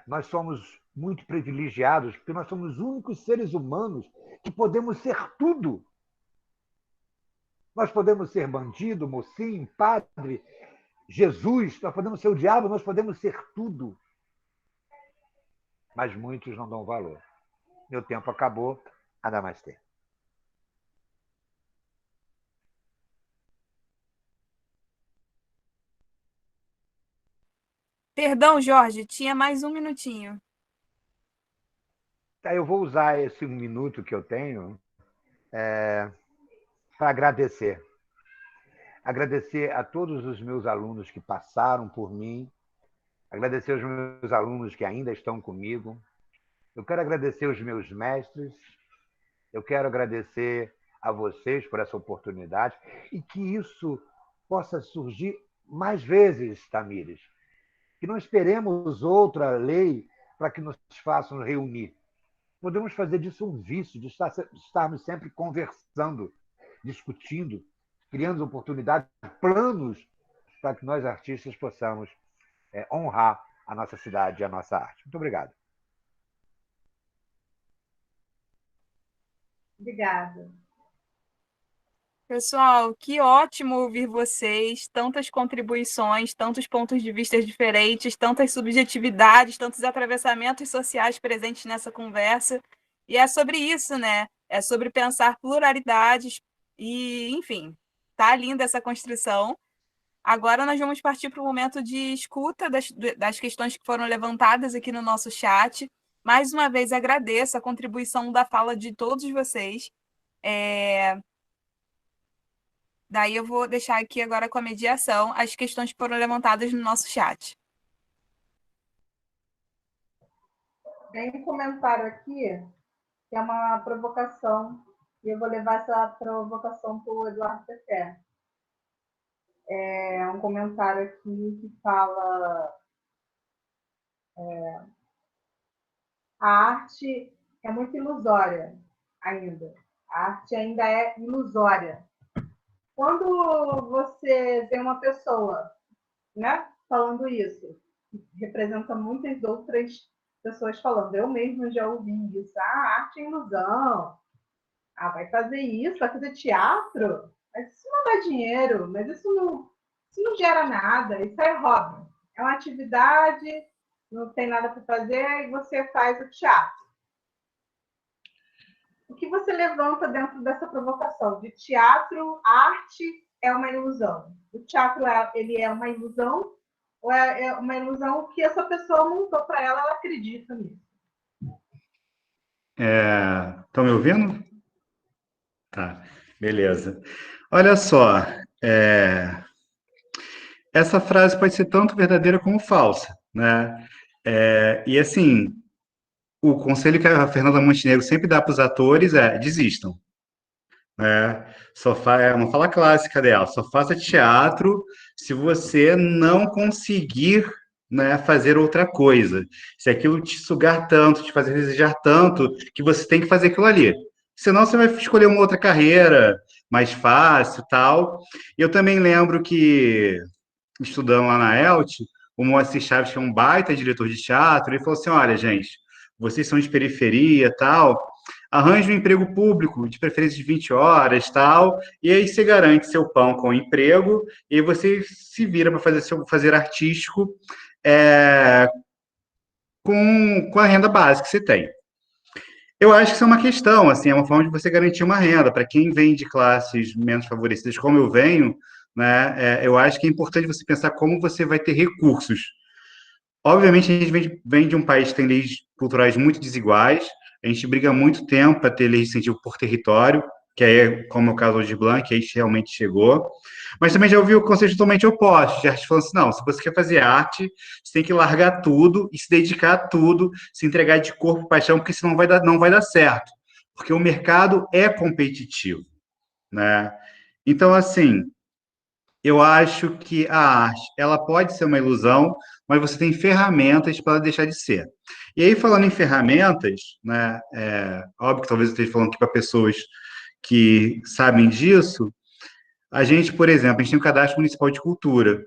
Nós somos muito privilegiados porque nós somos os únicos seres humanos que podemos ser tudo. Nós podemos ser bandido, mocinho, padre, Jesus, nós podemos ser o diabo, nós podemos ser tudo. Mas muitos não dão valor. Meu tempo acabou. Namastê.
Perdão, Jorge, tinha mais um minutinho.
Eu vou usar esse 1 minuto que eu tenho para agradecer. Agradecer a todos os meus alunos que passaram por mim, agradecer aos meus alunos que ainda estão comigo. Eu quero agradecer os meus mestres, eu quero agradecer a vocês por essa oportunidade e que isso possa surgir mais vezes, Tamires. Que não esperemos outra lei para que nos façam reunir. Podemos fazer disso um vício, de estarmos sempre conversando, discutindo, criando oportunidades, planos para que nós, artistas, possamos honrar a nossa cidade e a nossa arte. Muito obrigado.
Obrigada.
Pessoal, que ótimo ouvir vocês, tantas contribuições, tantos pontos de vista diferentes, tantas subjetividades, tantos atravessamentos sociais presentes nessa conversa. E é sobre isso, né? É sobre pensar pluralidades e, enfim, tá linda essa construção. Agora nós vamos partir para o momento de escuta das questões que foram levantadas aqui no nosso chat. Mais uma vez agradeço a contribuição da fala de todos vocês. Daí eu vou deixar aqui agora com a mediação as questões que foram levantadas no nosso chat.
Tem um comentário aqui que é uma provocação, e eu vou levar essa provocação para o Eduardo Tefé. É um comentário aqui que fala a arte é muito ilusória ainda. A arte ainda é ilusória. quando você vê uma pessoa, né, falando isso, representa muitas outras pessoas falando. Eu mesmo já ouvi isso. Arte é ilusão. Vai fazer isso, vai fazer teatro? Mas isso não dá dinheiro, mas isso não gera nada, isso é hobby. É uma atividade, não tem nada para fazer, e você faz o teatro. O que você levanta dentro dessa provocação? De teatro, arte é uma ilusão. O teatro ele é uma ilusão ou é uma ilusão que essa pessoa montou para ela, ela acredita nisso?
Estão me ouvindo? Tá, beleza. Olha só, essa frase pode ser tanto verdadeira como falsa, né? E assim, o conselho que a Fernanda Montenegro sempre dá para os atores é desistam. É uma fala clássica dela, só faça teatro se você não conseguir, né, fazer outra coisa. Se aquilo te sugar tanto, te fazer desejar tanto, que você tem que fazer aquilo ali. Senão você vai escolher uma outra carreira mais fácil, tal. Eu também lembro que, estudando lá na ELT, o Moacir Chaves, que é um baita diretor de teatro, ele falou assim, olha, gente, vocês são de periferia, tal, arranje um emprego público, de preferência de 20 horas, tal, e aí você garante seu pão com o emprego, e aí você se vira para fazer seu fazer artístico com a renda básica que você tem. Eu acho que isso é uma questão, assim, é uma forma de você garantir uma renda. Para quem vem de classes menos favorecidas, como eu venho, né, eu acho que é importante você pensar como você vai ter recursos. Obviamente, a gente vem de um país que tem leis culturais muito desiguais, a gente briga há muito tempo para ter lei de incentivo por território, que aí, como é o caso do Aldir Blanc, que aí realmente chegou. Mas também já ouvi o conceito totalmente oposto, de arte falando assim, não, se você quer fazer arte, você tem que largar tudo e se dedicar a tudo, se entregar de corpo e paixão, porque senão não vai dar certo. Porque o mercado é competitivo, né? Então, assim, eu acho que a arte, ela pode ser uma ilusão, mas você tem ferramentas para ela deixar de ser. E aí, falando em ferramentas, né, óbvio que talvez eu esteja falando aqui para pessoas que sabem disso, a gente, por exemplo, a gente tem o Cadastro Municipal de Cultura.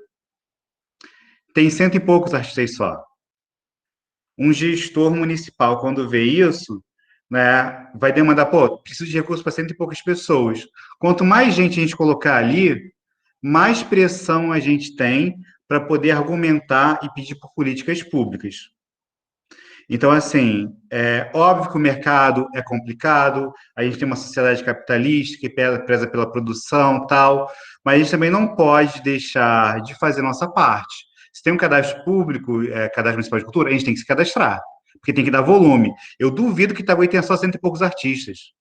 Tem 100 e poucos artistas só. Um gestor municipal, quando vê isso, né, vai demandar, preciso de recursos para 100 e poucas pessoas. Quanto mais gente a gente colocar ali, mais pressão a gente tem para poder argumentar e pedir por políticas públicas. Então, assim, é óbvio que o mercado é complicado, a gente tem uma sociedade capitalista que preza pela produção, tal, mas a gente também não pode deixar de fazer nossa parte. Se tem um cadastro público, cadastro municipal de cultura, a gente tem que se cadastrar, porque tem que dar volume. Eu duvido que Itaguaí tenha só 100 e poucos artistas.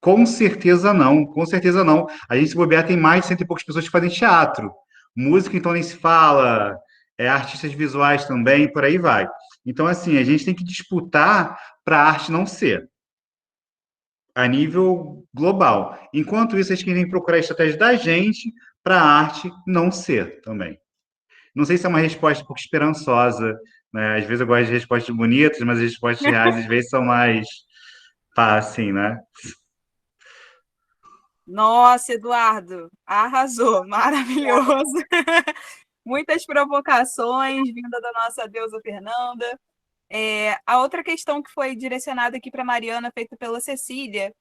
Com certeza não, com certeza não. A gente, se bobear, tem mais de 100 e poucas pessoas que fazem teatro. Música, então, nem se fala, artistas visuais também, por aí vai. Então, assim, a gente tem que disputar para a arte não ser, a nível global. Enquanto isso, a gente tem que procurar estratégias da gente para a arte não ser também. Não sei se é uma resposta um pouco esperançosa, né? Às vezes eu gosto de respostas bonitas, mas as respostas reais, às vezes, são mais, assim, né?
Nossa, Eduardo, arrasou, maravilhoso. Muitas provocações vinda da nossa deusa Fernanda. A outra questão que foi direcionada aqui para Mariana, feita pela Cecília,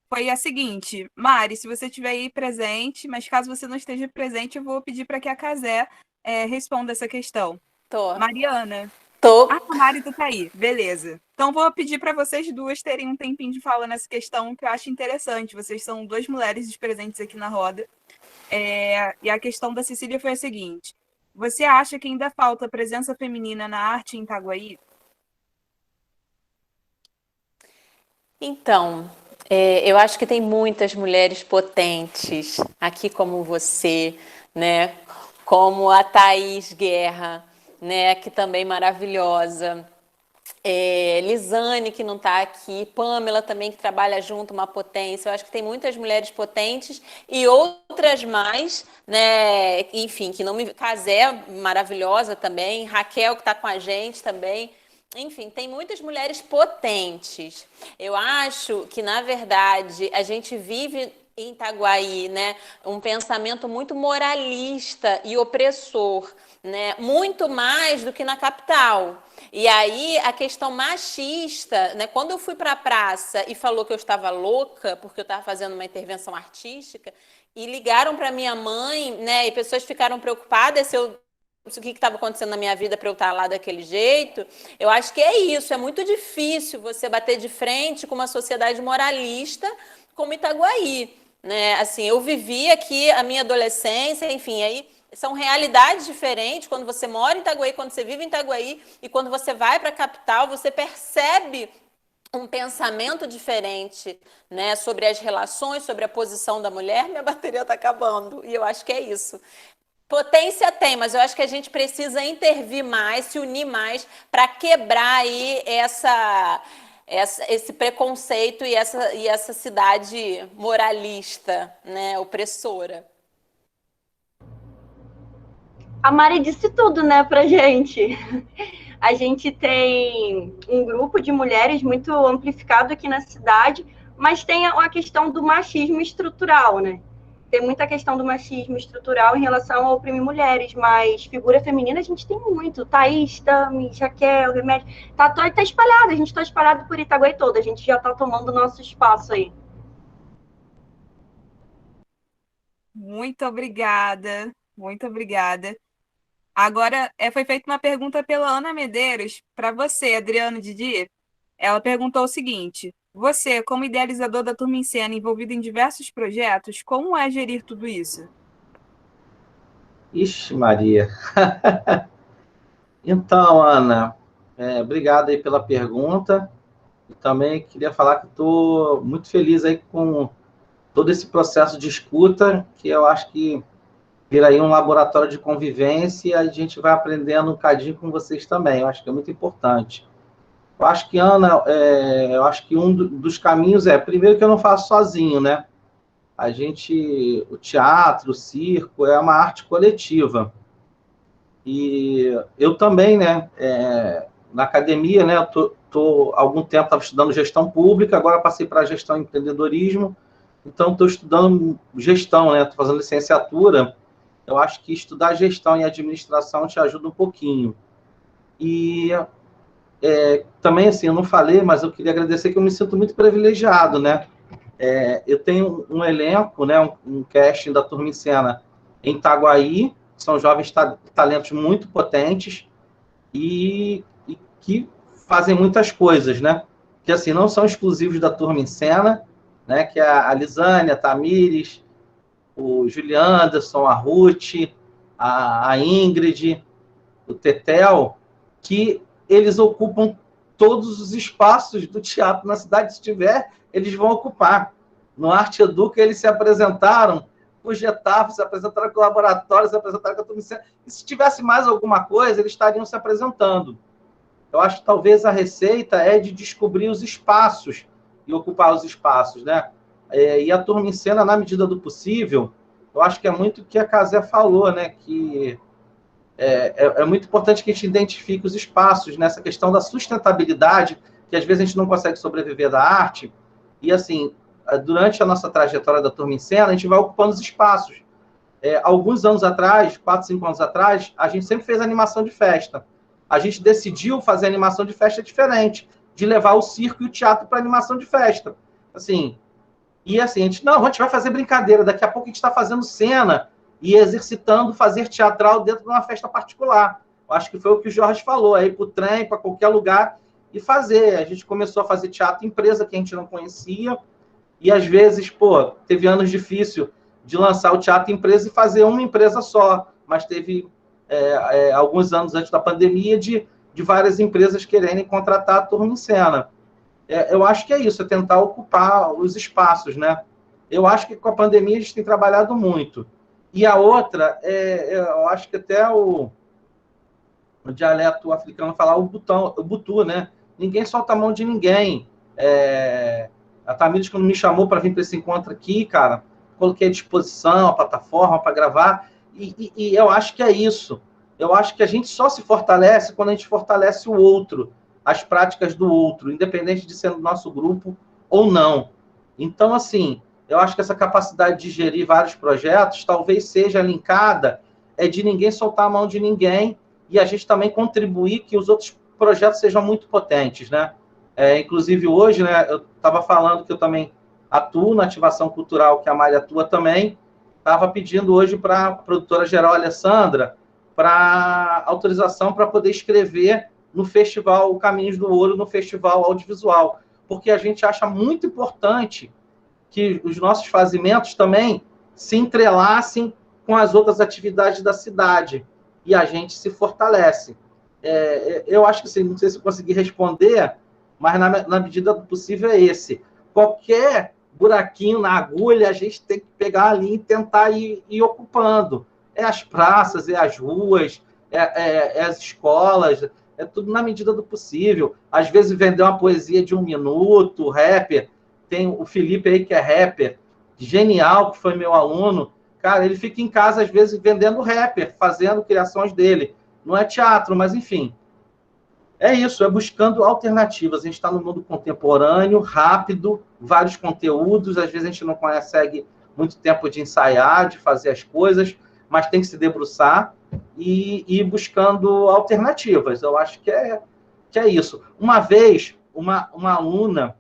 foi a seguinte: Mari, se você estiver aí presente, mas caso você não esteja presente, eu vou pedir para que a Casé responda essa questão.
Tô.
Mariana.
Tô.
A Mari, tu tá aí, beleza. Então, vou pedir para vocês duas terem um tempinho de fala nessa questão, que eu acho interessante. Vocês são duas mulheres presentes aqui na roda. E a questão da Cecília foi a seguinte: você acha que ainda falta presença feminina na arte em Itaguaí?
Então, eu acho que tem muitas mulheres potentes aqui como você, né? Como a Thaís Guerra, né? Que também maravilhosa. Lisane, que não está aqui, Pamela também, que trabalha junto, uma potência. Eu acho que tem muitas mulheres potentes e outras mais, né? Enfim, que não me... Casé, maravilhosa também, Raquel, que está com a gente também. enfim, tem muitas mulheres potentes. Eu acho que, na verdade, a gente vive em Itaguaí, né, um pensamento muito moralista e opressor, né, muito mais do que na capital. E aí a questão machista, né, quando eu fui para a praça e falou que eu estava louca porque eu estava fazendo uma intervenção artística e ligaram para minha mãe, né, e pessoas ficaram preocupadas se eu o que estava acontecendo na minha vida para eu estar lá daquele jeito, eu acho que é isso, é muito difícil você bater de frente com uma sociedade moralista como Itaguaí, né? Assim, eu vivi aqui a minha adolescência, enfim, aí são realidades diferentes quando você mora em Itaguaí, quando você vive em Itaguaí e quando você vai para a capital, você percebe um pensamento diferente, né, sobre as relações, sobre a posição da mulher. Minha bateria está acabando e eu acho que é isso. Potência tem, mas eu acho que a gente precisa intervir mais, se unir mais para quebrar aí esse preconceito e essa cidade moralista, né, opressora.
A Mari disse tudo, né, pra gente. A gente tem um grupo de mulheres muito amplificado aqui na cidade, mas tem a questão do machismo estrutural, né? Tem muita questão do machismo estrutural em relação a oprimir mulheres, mas figura feminina a gente tem muito. Thaís, Tami, Jaquel, Remédio. Tá espalhado, a gente está espalhado por Itaguaí todo, a gente já está tomando nosso espaço aí.
Muito obrigada, muito obrigada. Agora, foi feita uma pergunta pela Ana Medeiros para você, Adriano Didi. Ela perguntou o seguinte: você, como idealizador da Turma em Cena, envolvido em diversos projetos, como é gerir tudo isso?
Ixi, Maria. Então, Ana, obrigado aí pela pergunta. E também queria falar que estou muito feliz aí com todo esse processo de escuta, que eu acho que vira aí um laboratório de convivência e a gente vai aprendendo um cadinho com vocês também. Eu acho que é muito importante. Eu acho que, Ana, eu acho que um dos caminhos priprimeiro, que eu não faço sozinho, né? O teatro, o circo, é uma arte coletiva. E eu também, né, na academia, né, há algum tempo estava estudando gestão pública, agora passei para gestão e empreendedorismo, então estou estudando gestão, né, estou fazendo licenciatura. Eu acho que estudar gestão e administração te ajuda um pouquinho. E também, assim, eu não falei, mas eu queria agradecer que eu me sinto muito privilegiado, né? Eu tenho um elenco, né, um casting da Turma em Cena em Itaguaí, são jovens talentos muito potentes e que fazem muitas coisas, né? Que, assim, não são exclusivos da Turma em Cena, né? Que é a Lisane, a Tamires, o Julian Anderson, a Ruth, a Ingrid, o Tetel, que eles ocupam todos os espaços do teatro na cidade. Se tiver, eles vão ocupar. No Arte Educa, eles se apresentaram com o Getafe, se apresentaram com o Laboratório, se apresentaram com a Turma em Cena. E se tivesse mais alguma coisa, eles estariam se apresentando. Eu acho que talvez a receita é de descobrir os espaços e ocupar os espaços, né? E a Turma em Cena, na medida do possível, eu acho que é muito o que a Casé falou, né? Que é muito importante que a gente identifique os espaços nessa questão da sustentabilidade, que às vezes a gente não consegue sobreviver da arte. E, assim, durante a nossa trajetória da Turma em Cena, a gente vai ocupando os espaços. Alguns anos atrás, 4, 5 anos atrás, a gente sempre fez animação de festa. A gente decidiu fazer animação de festa diferente, de levar o circo e o teatro para animação de festa. Assim, e assim, a gente vai fazer brincadeira, daqui a pouco a gente está fazendo cena e exercitando fazer teatral dentro de uma festa particular. Eu acho que foi o que o Jorge falou, aí para o trem, para qualquer lugar, e fazer. A gente começou a fazer teatro empresa, que a gente não conhecia, e às vezes, teve anos difíceis de lançar o teatro empresa e fazer uma empresa só, mas teve alguns anos antes da pandemia de várias empresas quererem contratar a Turma em Cena. Eu acho que é isso, é tentar ocupar os espaços, né? Eu acho que com a pandemia a gente tem trabalhado muito. E a outra, eu acho que até o dialeto africano falar o butu, né? Ninguém solta a mão de ninguém. A Tamires, quando me chamou para vir para esse encontro aqui, cara, coloquei à disposição a plataforma para gravar, e eu acho que é isso. Eu acho que a gente só se fortalece quando a gente fortalece o outro. as práticas do outro, independente de ser do nosso grupo ou não. Então, assim, eu acho que essa capacidade de gerir vários projetos talvez seja linkada de ninguém soltar a mão de ninguém e a gente também contribuir que os outros projetos sejam muito potentes, né? Inclusive, hoje, né, eu estava falando que eu também atuo na ativação cultural, que a Mari atua também. Estava pedindo hoje para a produtora-geral Alessandra para autorização para poder escrever no Festival Caminhos do Ouro, no Festival Audiovisual, porque a gente acha muito importante que os nossos fazimentos também se entrelacem com as outras atividades da cidade e a gente se fortalece. Eu acho que, assim, não sei se eu consegui responder, mas na medida do possível é esse. Qualquer buraquinho na agulha, a gente tem que pegar ali e tentar ir ocupando. As praças, as ruas, as escolas, tudo na medida do possível. Às vezes vender uma poesia de 1 minuto, rapper. Tem o Felipe aí, que é rapper, genial, que foi meu aluno. Cara, ele fica em casa, às vezes, vendendo rapper, fazendo criações dele. Não é teatro, mas enfim. É isso, é buscando alternativas. A gente está no mundo contemporâneo, rápido, vários conteúdos. Às vezes a gente não consegue muito tempo de ensaiar, de fazer as coisas, mas tem que se debruçar e ir buscando alternativas. Eu acho que é isso. Uma vez, uma aluna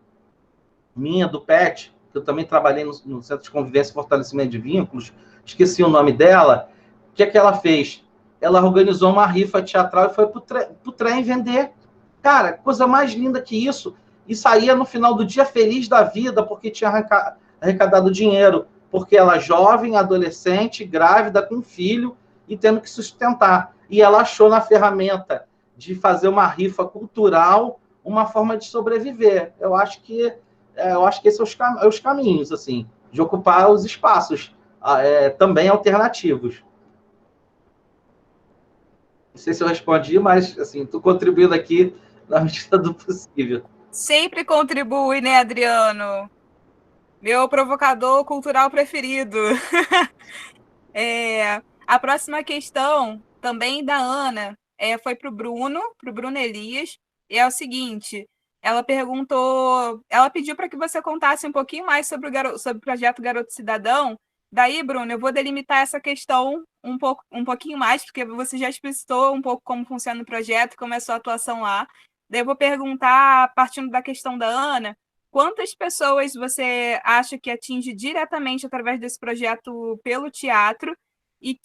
minha do PET, que eu também trabalhei no Centro de Convivência e Fortalecimento de Vínculos, esqueci o nome dela, o que ela fez? Ela organizou uma rifa teatral e foi para o trem vender. Cara, coisa mais linda que isso. E saía no final do dia feliz da vida, porque tinha arrecadado dinheiro. Porque ela, jovem, adolescente, grávida, com filho, e tendo que sustentar. E ela achou na ferramenta de fazer uma rifa cultural uma forma de sobreviver. Eu acho que esses são os caminhos, assim, de ocupar os espaços também alternativos. Não sei se eu respondi, mas, assim, estou contribuindo aqui na medida do possível.
Sempre contribui, né, Adriano? Meu provocador cultural preferido. A próxima questão, também da Ana, foi para o Bruno Elias, e é o seguinte: ela pediu para que você contasse um pouquinho mais sobre o projeto Garoto Cidadão. Daí, Bruno, eu vou delimitar essa questão um pouquinho mais, porque você já explicitou um pouco como funciona o projeto, como é a sua atuação lá. Daí eu vou perguntar, partindo da questão da Ana, quantas pessoas você acha que atinge diretamente através desse projeto pelo teatro, e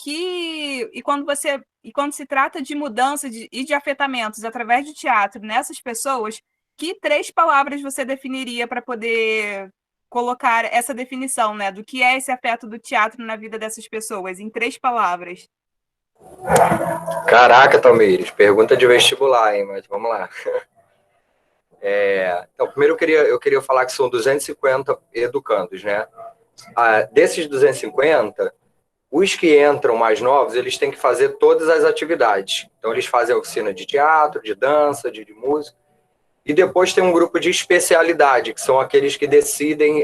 quando se trata de mudança e de afetamentos através do teatro nessas pessoas, que 3 palavras você definiria para poder colocar essa definição, né, do que é esse afeto do teatro na vida dessas pessoas, em 3 palavras?
Caraca, Tamires, pergunta de vestibular, hein? Mas vamos lá. Então, primeiro eu queria falar que são 250 educandos, né? Desses 250, os que entram mais novos, eles têm que fazer todas as atividades. Então, eles fazem a oficina de teatro, de dança, de música. E depois tem um grupo de especialidade, que são aqueles que decidem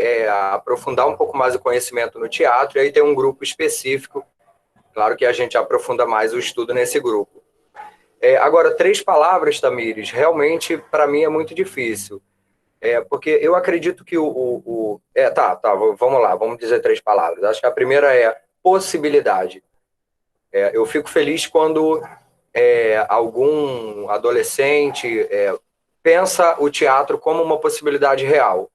aprofundar um pouco mais o conhecimento no teatro, e aí tem um grupo específico. Claro que a gente aprofunda mais o estudo nesse grupo. Agora, 3 palavras, Tamires, realmente, para mim, é muito difícil. Porque eu acredito que vamos lá, vamos dizer 3 palavras. Acho que a primeira é possibilidade. Eu fico feliz quando algum adolescente pensa o teatro como uma possibilidade real.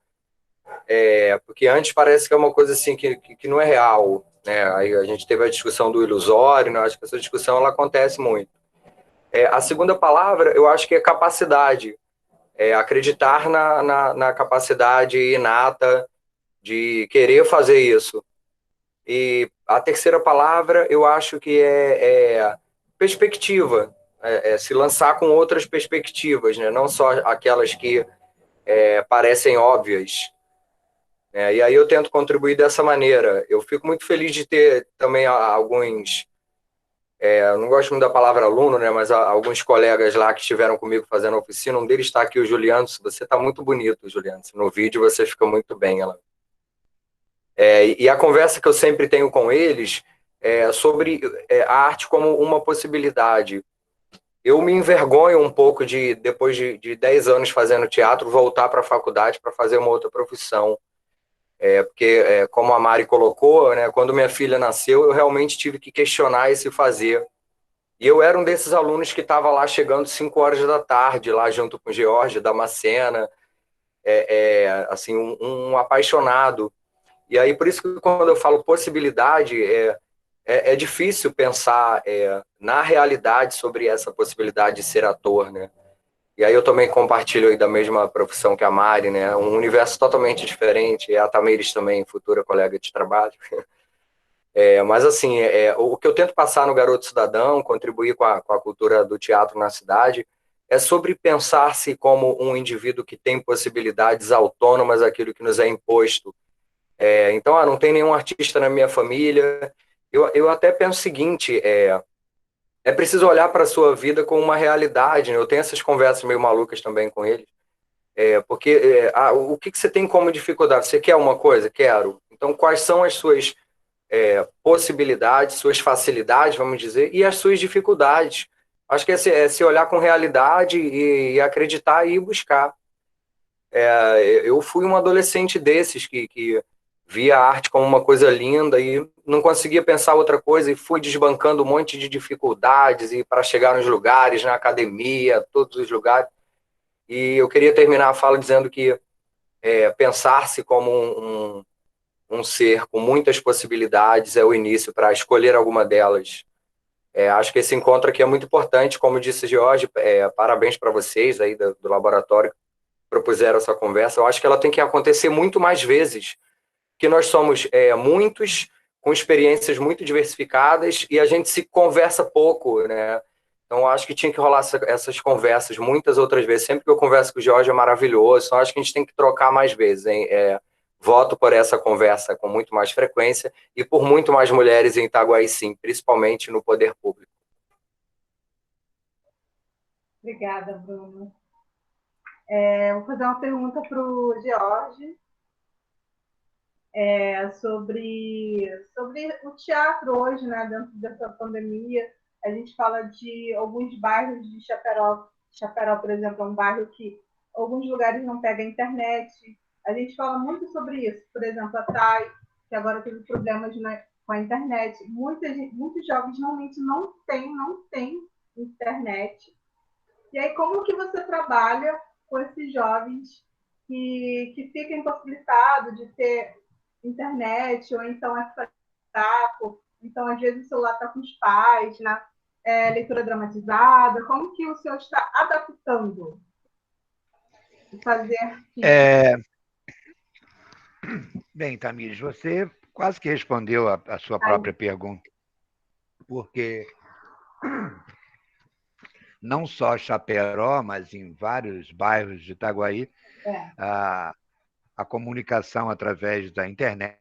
Porque antes parece que é uma coisa assim que não é real, né? Aí a gente teve a discussão do ilusório, né? Acho que essa discussão ela acontece muito. A segunda palavra, eu acho que é capacidade. Acreditar na capacidade inata de querer fazer isso. E a terceira palavra, eu acho que é perspectiva. Se lançar com outras perspectivas, né? Não só aquelas que parecem óbvias. E aí eu tento contribuir dessa maneira. Eu fico muito feliz de ter também alguns... eu não gosto muito da palavra aluno, né? Mas alguns colegas lá que estiveram comigo fazendo a oficina, um deles está aqui, o Juliano. Você está muito bonito, Juliano. No vídeo você fica muito bem. E a conversa que eu sempre tenho com eles é sobre a arte como uma possibilidade. eu me envergonho um pouco de, depois de 10 anos fazendo teatro, voltar para a faculdade para fazer uma outra profissão. Porque, como a Mari colocou, né, quando minha filha nasceu, eu realmente tive que questionar esse fazer. E eu era um desses alunos que estava lá chegando 5 horas da tarde, lá junto com o George, Damascena, assim, um apaixonado. E aí, por isso que quando eu falo possibilidade, é difícil pensar na realidade sobre essa possibilidade de ser ator, né? E aí eu também compartilho aí da mesma profissão que a Mari, né? Um universo totalmente diferente, e a Tamires também, futura colega de trabalho. Mas assim, o que eu tento passar no Garoto Cidadão, contribuir com a cultura do teatro na cidade, é sobre pensar-se como um indivíduo que tem possibilidades autônomas daquilo que nos é imposto. Então, não tem nenhum artista na minha família. Eu até penso o seguinte, é preciso olhar para a sua vida com uma realidade, né? Eu tenho essas conversas meio malucas também com ele, porque o que você tem como dificuldade? Você quer uma coisa? Quero. Então, quais são as suas possibilidades, suas facilidades, vamos dizer, e as suas dificuldades? Acho que é se olhar com realidade e acreditar e buscar. Eu fui um adolescente desses que via a arte como uma coisa linda e não conseguia pensar outra coisa e fui desbancando um monte de dificuldades e para chegar nos lugares, na academia, todos os lugares. E eu queria terminar a fala dizendo que pensar-se como um ser com muitas possibilidades é o início para escolher alguma delas. Acho que esse encontro aqui é muito importante, como disse Jorge, parabéns para vocês aí do laboratório que propuseram essa conversa. Eu acho que ela tem que acontecer muito mais vezes, que nós somos muitos, com experiências muito diversificadas, e a gente se conversa pouco, né? Então, acho que tinha que rolar essas conversas muitas outras vezes. Sempre que eu converso com o Jorge é maravilhoso. Então, acho que a gente tem que trocar mais vezes, hein? Voto por essa conversa com muito mais frequência e por muito mais mulheres em Itaguaí, sim, principalmente no poder público.
Obrigada, Bruno. Vou fazer uma pergunta para o George sobre o teatro hoje, né, dentro dessa pandemia. A gente fala de alguns bairros de Chaperó. Chaperó, por exemplo, é um bairro que alguns lugares não pega a internet. A gente fala muito sobre isso. Por exemplo, a TAI, que agora teve problemas com a internet. Muitos jovens realmente não têm internet. E aí, como que você trabalha com esses jovens que ficam impossibilitados de ter internet, ou então fraco, então às vezes o celular está com os pais, né? Leitura dramatizada, como que o senhor está adaptando e fazer?
Bem, Tamires, você quase que respondeu a sua própria pergunta, porque não só Chaperó, mas em vários bairros de Itaguaí, a comunicação através da internet,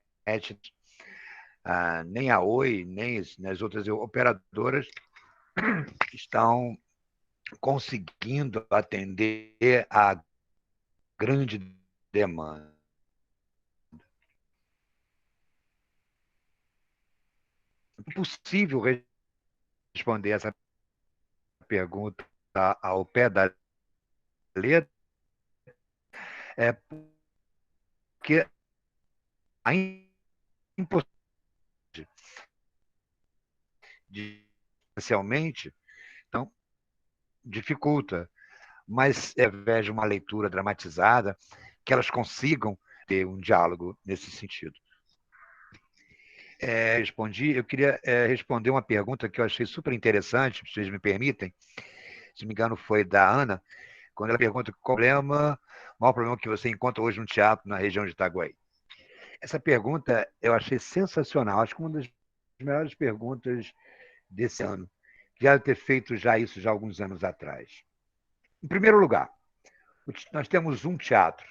nem a Oi, nem as outras operadoras estão conseguindo atender a grande demanda. É possível responder essa pergunta ao pé da letra, porque a impossibilidade especialmente, então, dificulta, mas ao invés de uma leitura dramatizada, que elas consigam ter um diálogo nesse sentido. Eu queria responder uma pergunta que eu achei super interessante, se vocês me permitem, se não me engano foi da Ana, quando ela pergunta qual o maior problema que você encontra hoje no teatro na região de Itaguaí. Essa pergunta eu achei sensacional, acho que uma das melhores perguntas desse ano. Já ter feito isso já alguns anos atrás. Em primeiro lugar, nós temos um teatro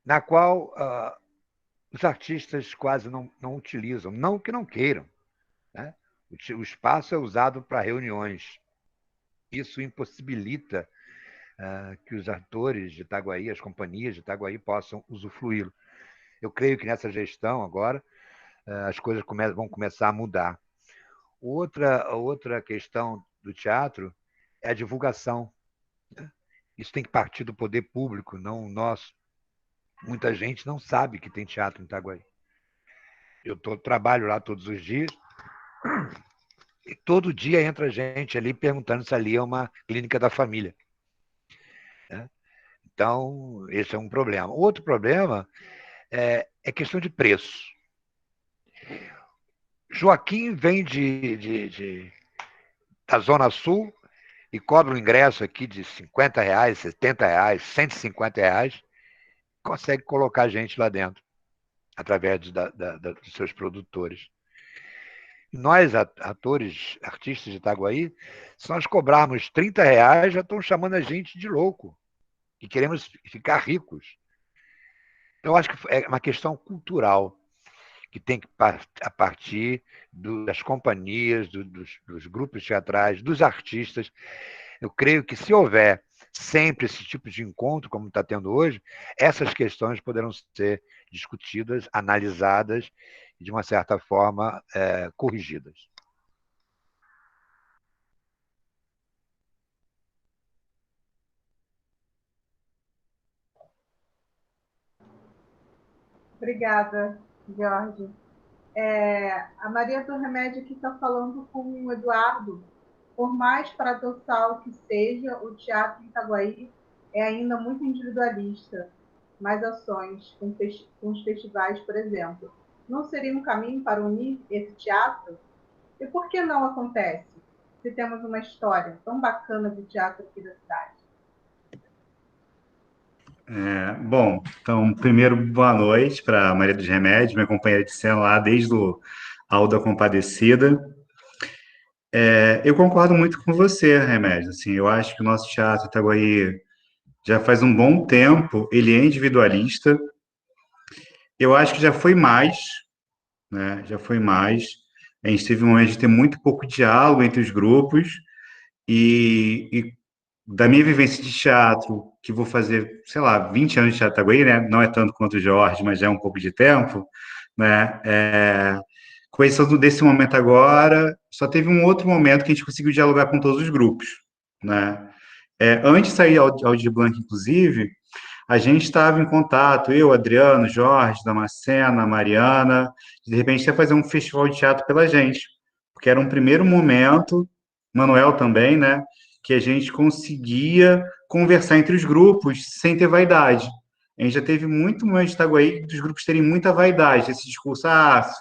na qual os artistas quase não utilizam, não que não queiram, né? O espaço é usado para reuniões. Isso impossibilita que os atores de Itaguaí, as companhias de Itaguaí possam usufruí-lo. Eu creio que nessa gestão agora as coisas vão começar a mudar. Outra questão do teatro é a divulgação. Isso tem que partir do poder público, não nosso. Muita gente não sabe que tem teatro em Itaguaí. Eu trabalho lá todos os dias e todo dia entra gente ali perguntando se ali é uma clínica da família. Então, esse é um problema. Outro problema é questão de preço. Joaquim vem da Zona Sul e cobra um ingresso aqui de R$50, R$70, R$150, consegue colocar gente lá dentro, através dos seus produtores. Nós, atores, artistas de Itaguaí, se nós cobrarmos R$30, já estão chamando a gente de louco, e queremos ficar ricos. Eu acho que é uma questão cultural, que tem que a partir das companhias, dos grupos teatrais, dos artistas. Eu creio que se houver sempre esse tipo de encontro, como está tendo hoje, essas questões poderão ser discutidas, analisadas e, de uma certa forma, corrigidas.
Obrigada, Jorge. A Maria do Remédio aqui está falando com o Eduardo. Por mais paradoxal que seja, o teatro em Itaguaí é ainda muito individualista. Mais ações, com os festivais, por exemplo. Não seria um caminho para unir esse teatro? E por que não acontece, se temos uma história tão bacana de teatro aqui da cidade?
Bom, então, primeiro, boa noite para Maria dos Remédios, minha companheira de cena lá desde o Alda Compadecida. Eu concordo muito com você, Remédio. Assim, eu acho que o nosso teatro Itaguaí já faz um bom tempo, ele é individualista. Eu acho que já foi mais, né? Já foi mais. A gente teve um momento de ter muito pouco diálogo entre os grupos e da minha vivência de teatro, que vou fazer, sei lá, 20 anos de teatro Itaguaí, né? Não é tanto quanto o Jorge, mas já é um pouco de tempo, né? Com exceção desse momento agora, só teve um outro momento que a gente conseguiu dialogar com todos os grupos, né? Antes de sair ao Aldir Blanc, inclusive, a gente estava em contato, eu, Adriano, Jorge, Damascena, Mariana, de repente ia fazer um festival de teatro pela gente, porque era um primeiro momento, Manuel também, né, que a gente conseguia conversar entre os grupos sem ter vaidade. A gente já teve muito momento de Itaguaí dos grupos terem muita vaidade, esse discurso,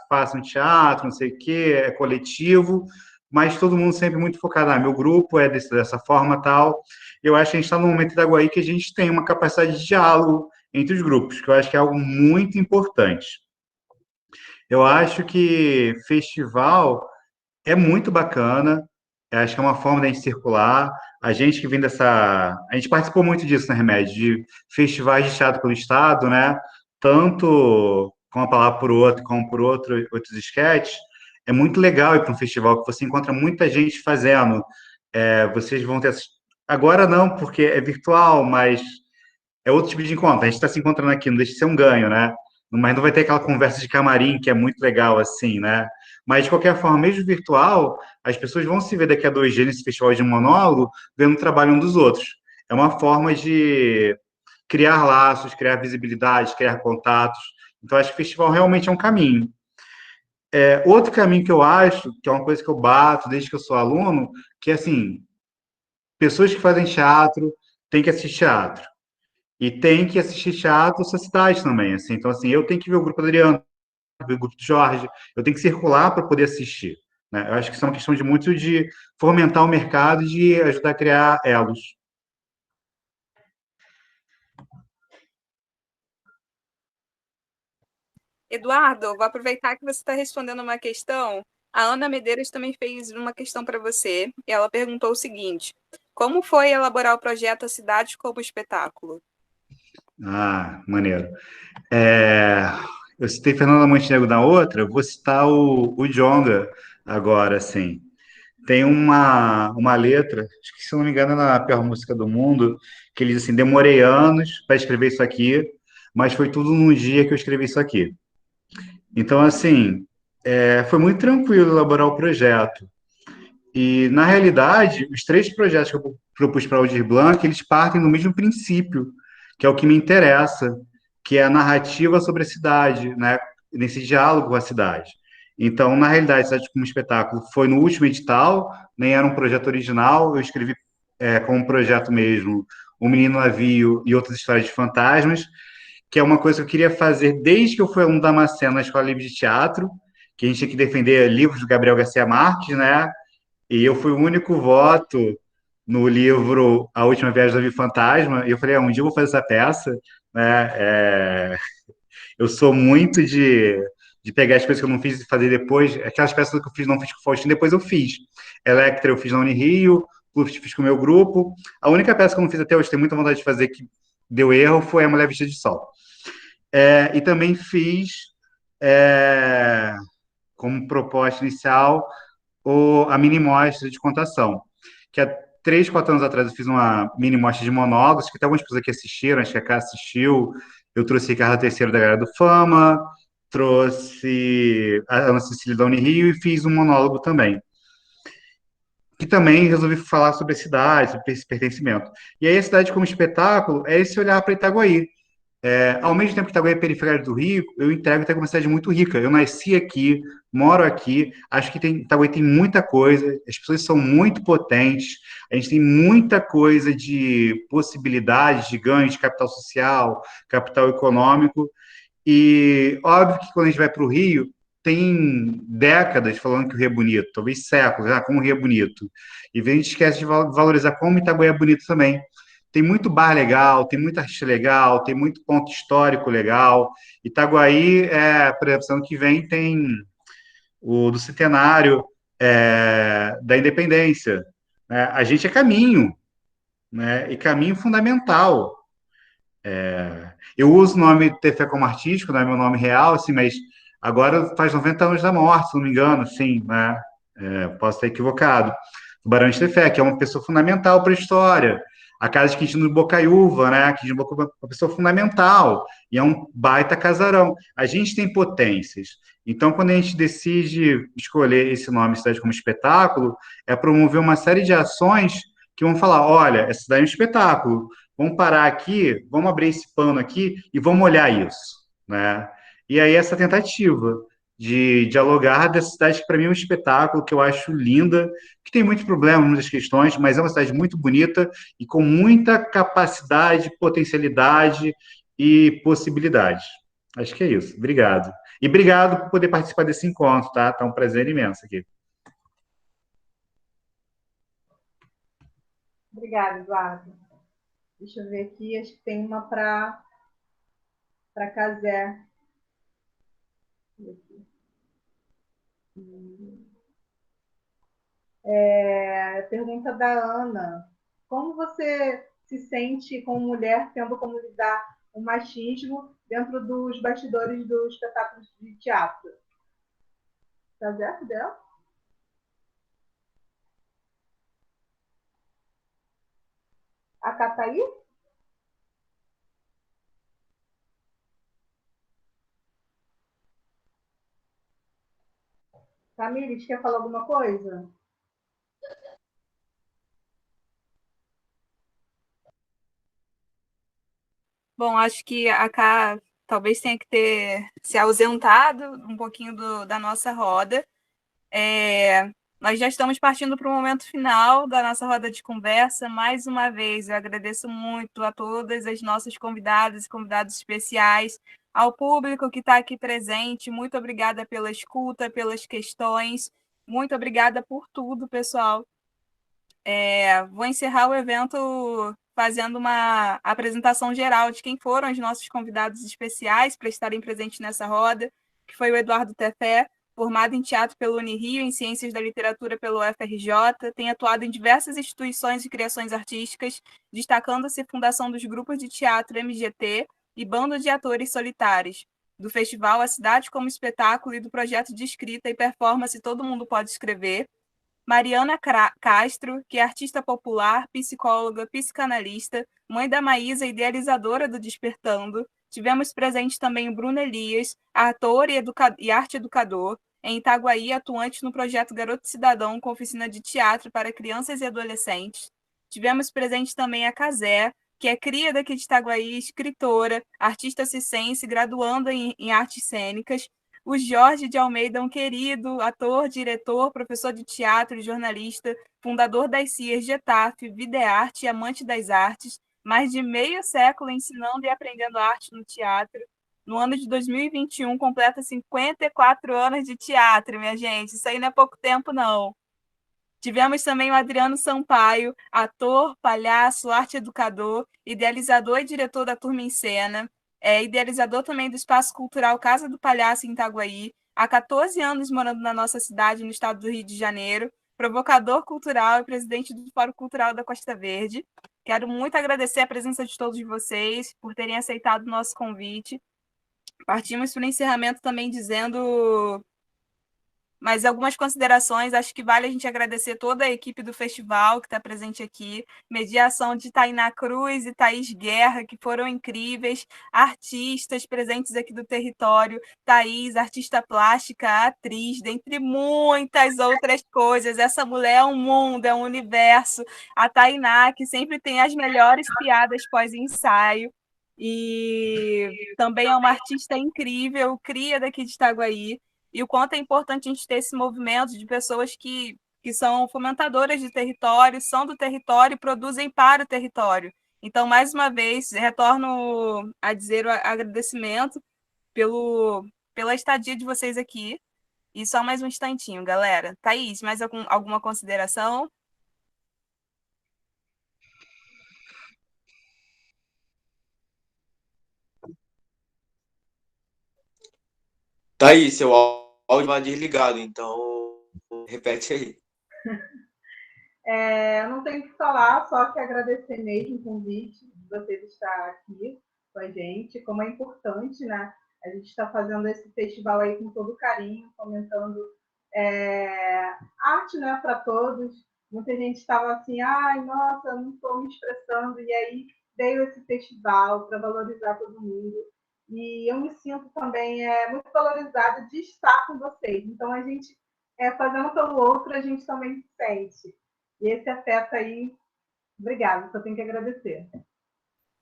façam teatro, não sei o quê, é coletivo, mas todo mundo sempre muito focado, meu grupo é dessa forma, tal. Eu acho que a gente está num momento de Itaguaí que a gente tem uma capacidade de diálogo entre os grupos, que eu acho que é algo muito importante. Eu acho que festival é muito bacana, eu acho que é uma forma da gente circular. A gente que vem dessa... A gente participou muito disso, né, Remédio? De festivais de teatro pelo Estado, né? Tanto com uma palavra por outro, como por outros esquetes. É muito legal ir para um festival que você encontra muita gente fazendo. Vocês vão ter... Agora não, porque é virtual, mas é outro tipo de encontro. A gente está se encontrando aqui, não deixa de ser um ganho, né? Mas não vai ter aquela conversa de camarim, que é muito legal, assim, né? Mas, de qualquer forma, mesmo virtual, as pessoas vão se ver daqui a 2 dias nesse festival de monólogo, vendo o trabalho um dos outros. É uma forma de criar laços, criar visibilidade, criar contatos. Então, acho que o festival realmente é um caminho. Outro caminho que eu acho, que é uma coisa que eu bato desde que eu sou aluno, que é assim, pessoas que fazem teatro têm que assistir teatro. E tem que assistir teatro sociedade também, assim. Então, assim, eu tenho que ver o grupo do Adriano, ver o grupo do Jorge, eu tenho que circular para poder assistir, né? Eu acho que isso é uma questão de muito de fomentar o mercado e de ajudar a criar elos.
Eduardo, vou aproveitar que você está respondendo uma questão. A Ana Medeiros também fez uma questão para você. E ela perguntou o seguinte: como foi elaborar o projeto A Cidade como Espetáculo?
Maneiro. Eu citei Fernanda Montenegro na outra, eu vou citar o Djonga agora, assim. Tem uma letra, acho que se eu não me engano é na pior música do mundo, que ele diz assim, demorei anos para escrever isso aqui, mas foi tudo num dia que eu escrevi isso aqui. Então, assim, foi muito tranquilo elaborar o projeto. E, na realidade, os 3 projetos que eu propus para a Aldir Blanc, eles partem do mesmo princípio, que é o que me interessa, que é a narrativa sobre a cidade, né? Nesse diálogo com a cidade. Então, na realidade, Cidade como Espetáculo foi no último edital, nem era um projeto original, eu escrevi como um projeto mesmo, O Menino Navio e Outras Histórias de Fantasmas, que é uma coisa que eu queria fazer desde que eu fui aluno da Macena na Escola Livre de Teatro, que a gente tinha que defender livros do Gabriel Garcia Marques, né? E eu fui o único voto no livro A Última Viagem do Navio Fantasma, e eu falei, um dia eu vou fazer essa peça, né? Eu sou muito de pegar as coisas que eu não fiz e fazer depois, aquelas peças que eu fiz não fiz com o Faustino, depois eu fiz. Electra eu fiz na Unirio, Pluft fiz com o meu grupo. A única peça que eu não fiz até hoje, tenho muita vontade de fazer, que deu erro, foi A Mulher Vestida de Sol. E também fiz, como proposta inicial, a mini mostra de contação, que há 3, 4 anos atrás eu fiz uma mini mostra de monólogos, que tem algumas pessoas que assistiram, acho que a Cá assistiu, eu trouxe Ricardo Terceiro da Galera do Fama, trouxe a Ana Cecília da Unirio e fiz um monólogo também. Que também resolvi falar sobre a cidade, sobre esse pertencimento. E aí a cidade como espetáculo é esse olhar para Itaguaí. Ao mesmo tempo que Itaguaí é periférico do Rio, eu entrego Itaguaí uma cidade muito rica. Eu nasci aqui, moro aqui, acho que Itaguaí tem muita coisa, as pessoas são muito potentes, a gente tem muita coisa de possibilidades de ganho de capital social, capital econômico, e óbvio que quando a gente vai para o Rio, tem décadas falando que o Rio é bonito, talvez séculos, como o Rio é bonito. E a gente esquece de valorizar como Itaguaí é bonito também. Tem muito bar legal, tem muita artista legal, tem muito ponto histórico legal. Itaguaí, por exemplo, ano que vem tem o do centenário da independência. Né? A gente é caminho, né? E caminho fundamental. Eu uso o nome Tefé como artístico, não é meu nome real, assim, mas agora faz 90 anos da morte, se não me engano, assim, né? Posso estar equivocado. O Barão de Tefé, que é uma pessoa fundamental para a história. A casa de Quintino do Bocaiúva, né? Quintino do Bocaiúva é uma pessoa fundamental, e é um baita casarão. A gente tem potências. Então, quando a gente decide escolher esse nome Cidade como Espetáculo, é promover uma série de ações que vão falar, olha, essa cidade é um espetáculo, vamos parar aqui, vamos abrir esse pano aqui e vamos olhar isso, né? E aí essa tentativa de dialogar dessa cidade, que para mim é um espetáculo, que eu acho linda, que tem muitos problemas, muitas questões, mas é uma cidade muito bonita e com muita capacidade, potencialidade e possibilidade. Acho que é isso. Obrigado. E obrigado por poder participar desse encontro, tá? Tá um prazer imenso aqui.
Obrigada, Eduardo. Deixa eu ver aqui, acho que tem uma para Casé. Pergunta da Ana. Como você se sente como mulher tendo como lidar o machismo dentro dos bastidores dos espetáculos de teatro? Tá certo dela? A Cataí? Tamires, quer falar alguma coisa?
Bom, acho que a Cá talvez tenha que ter se ausentado um pouquinho da nossa roda. Nós já estamos partindo para o momento final da nossa roda de conversa. Mais uma vez, eu agradeço muito a todas as nossas convidadas e convidados especiais, ao público que está aqui presente. Muito obrigada pela escuta, pelas questões. Muito obrigada por tudo, pessoal. Vou encerrar o evento fazendo uma apresentação geral de quem foram os nossos convidados especiais para estarem presentes nessa roda, que foi o Eduardo Tefé, formado em teatro pelo Unirio, em ciências da literatura pelo UFRJ, tem atuado em diversas instituições de criações artísticas, destacando-se a fundação dos grupos de teatro MGT e Bando de Atores Solitários, do festival A Cidade como Espetáculo e do projeto de escrita e performance Todo Mundo Pode Escrever. Mariana Castro, que é artista popular, psicóloga, psicanalista, mãe da Maísa e idealizadora do Despertando. Tivemos presente também o Bruno Elias, ator e arte educador, em Itaguaí, atuante no projeto Garoto Cidadão, com oficina de teatro para crianças e adolescentes. Tivemos presente também a Casé, que é cria daqui de Itaguaí, escritora, artista circense, graduanda em artes cênicas. O Jorge de Almeida, um querido ator, diretor, professor de teatro e jornalista, fundador das CIAs Getaf, Videarte e amante das artes, mais de meio século ensinando e aprendendo arte no teatro. No ano de 2021, completa 54 anos de teatro, minha gente. Isso aí não é pouco tempo, não. Tivemos também o Adriano Sampaio, ator, palhaço, arte-educador, idealizador e diretor da Turma em Cena, idealizador também do Espaço Cultural Casa do Palhaço, em Itaguaí, há 14 anos morando na nossa cidade, no estado do Rio de Janeiro, provocador cultural e presidente do Fórum Cultural da Costa Verde. Quero muito agradecer a presença de todos vocês por terem aceitado o nosso convite. Partimos para o encerramento também dizendo mais algumas considerações. Acho que vale a gente agradecer toda a equipe do festival que está presente aqui, mediação de Tainá Cruz e Thaís Guerra, que foram incríveis, artistas presentes aqui do território, Thaís, artista plástica, atriz, dentre muitas outras coisas. Essa mulher é um mundo, é um universo. A Tainá, que sempre tem as melhores piadas pós-ensaio, e também é uma artista incrível, cria daqui de Itaguaí, e o quanto é importante a gente ter esse movimento de pessoas que são fomentadoras de território, são do território e produzem para o território. Então, mais uma vez, retorno a dizer o agradecimento pela estadia de vocês aqui. E só mais um instantinho, galera. Thaís, mais alguma consideração?
Thaís, seu áudio vai desligado, então repete aí.
Eu não tenho o que falar, só que agradecer mesmo o convite de vocês estar aqui com a gente, como é importante, né? A gente está fazendo esse festival aí com todo carinho, fomentando arte, né, para todos. Muita gente estava assim, ai, nossa, não estou me expressando, e aí veio esse festival para valorizar todo mundo. E eu me sinto também muito valorizada de estar com vocês. Então, a gente, fazendo pelo outro, a gente também se sente. E esse afeto aí, obrigada, só tenho que agradecer.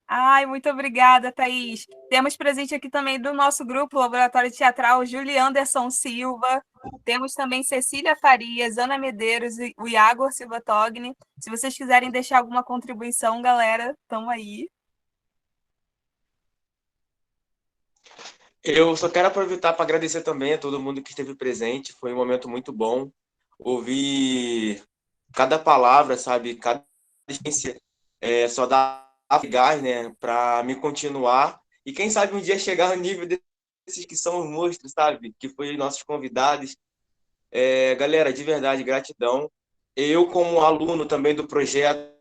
Ai, muito obrigada, Thaís. Temos presente aqui também do nosso grupo Laboratório Teatral, Júlio Anderson Silva. Temos também Cecília Farias, Ana Medeiros e o Iago Silva Togni. Se vocês quiserem deixar alguma contribuição, galera, estão aí.
Eu só quero aproveitar para agradecer também a todo mundo que esteve presente. Foi um momento muito bom. Ouvir cada palavra, sabe? Cada experiência só dá gás, né? Para me continuar. E quem sabe um dia chegar ao nível desses que são os monstros, sabe? Que foi nossos convidados. Galera, de verdade, gratidão. Eu, como aluno também do projeto,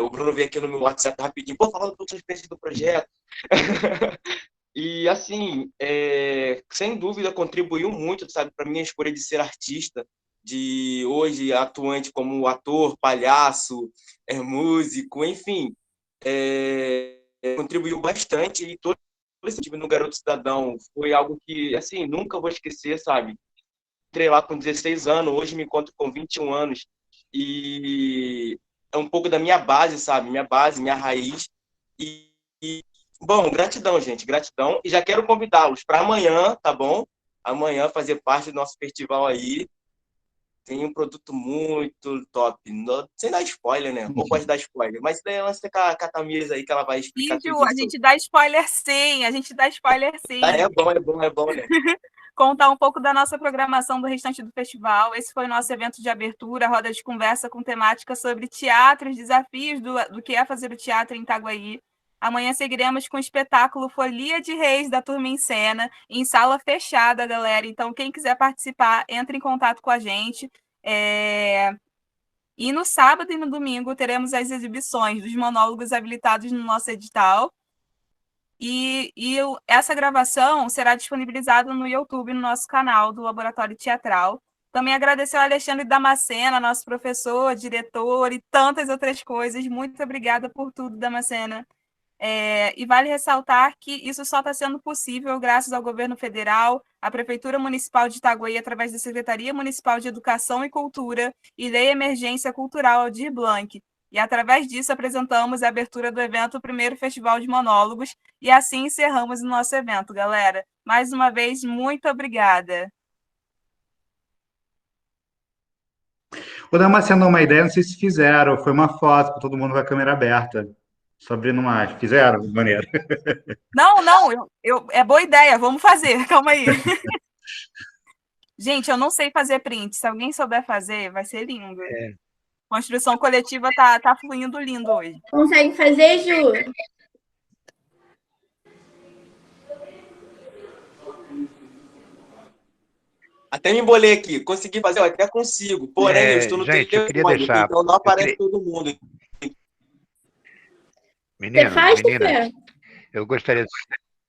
o Bruno veio aqui no meu WhatsApp rapidinho, falando da experiência do projeto. E, assim, sem dúvida, contribuiu muito, sabe, para minha escolha de ser artista, de hoje atuante como ator, palhaço, músico, enfim. Contribuiu bastante e todo esse time no Garoto Cidadão foi algo que, assim, nunca vou esquecer, sabe? Entrei lá com 16 anos, hoje me encontro com 21 anos e é um pouco da minha base, sabe? Minha base, minha raiz. Bom, gratidão, gente, gratidão. E já quero convidá-los para amanhã, tá bom? Amanhã fazer parte do nosso festival aí. Tem um produto muito top. Sem dar spoiler, né? Ou pode dar spoiler. Mas daí ela fica com a Tamires aí que ela vai explicar tudo
A gente dá spoiler sim, a gente dá spoiler sim.
É bom, né?
Contar um pouco da nossa programação do restante do festival. Esse foi o nosso evento de abertura, roda de conversa com temática sobre teatro, os desafios do que é fazer o teatro em Itaguaí. Amanhã seguiremos com o espetáculo Folia de Reis, da Turma em Cena, em sala fechada, galera. Então, quem quiser participar, entre em contato com a gente. E no sábado e no domingo teremos as exibições dos monólogos habilitados no nosso edital. E essa gravação será disponibilizada no YouTube, no nosso canal do Laboratório Teatral. Também agradecer ao Alexandre Damascena, nosso professor, diretor e tantas outras coisas. Muito obrigada por tudo, Damascena. E vale ressaltar que isso só está sendo possível graças ao governo federal, à Prefeitura Municipal de Itaguaí, através da Secretaria Municipal de Educação e Cultura e Lei Emergência Cultural Aldir Blanc. E, através disso, apresentamos a abertura do evento, o primeiro Festival de Monólogos, e assim encerramos o nosso evento, galera. Mais uma vez, muito obrigada.
Ô, Damasceno, uma ideia, não sei se fizeram, foi uma foto com todo mundo com a câmera aberta. Só abrindo mais. Fizeram? Maneiro.
Não, é boa ideia, vamos fazer, calma aí. Gente, eu não sei fazer print, se alguém souber fazer, vai ser lindo. Construção coletiva tá fluindo lindo hoje.
Consegue fazer, Ju?
Até me embolei aqui. Consegui fazer, eu até consigo. Porém, eu estou no
gente, eu queria
telefone,
deixar...
então não aparece todo mundo.
Menino,
Você faz,
menina,
Fê?
eu gostaria de...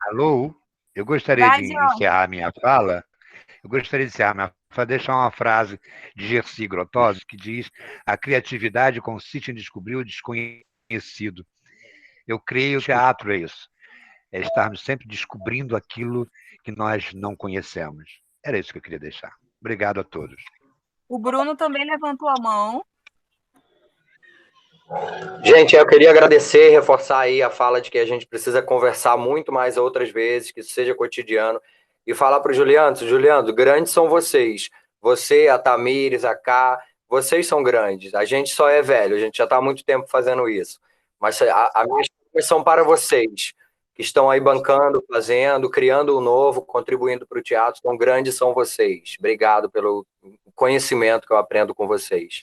Alô? Eu gostaria de encerrar minha fala. Deixar uma frase de Gersi Grotowski que diz: a criatividade consiste em descobrir o desconhecido. Eu creio que o teatro é isso. É estarmos sempre descobrindo aquilo que nós não conhecemos. Era isso que eu queria deixar. Obrigado a todos.
O Bruno também levantou a mão.
Gente, eu queria agradecer e reforçar aí a fala de que a gente precisa conversar muito mais outras vezes, que isso seja cotidiano, e falar para o Juliano, grandes são vocês. Você, a Tamires, a Ká, vocês são grandes. A gente só é velho, a gente já está há muito tempo fazendo isso. Mas a minha são para vocês, que estão aí bancando, fazendo, criando um novo, contribuindo para o teatro. Então, grandes são vocês. Obrigado pelo conhecimento que eu aprendo com vocês.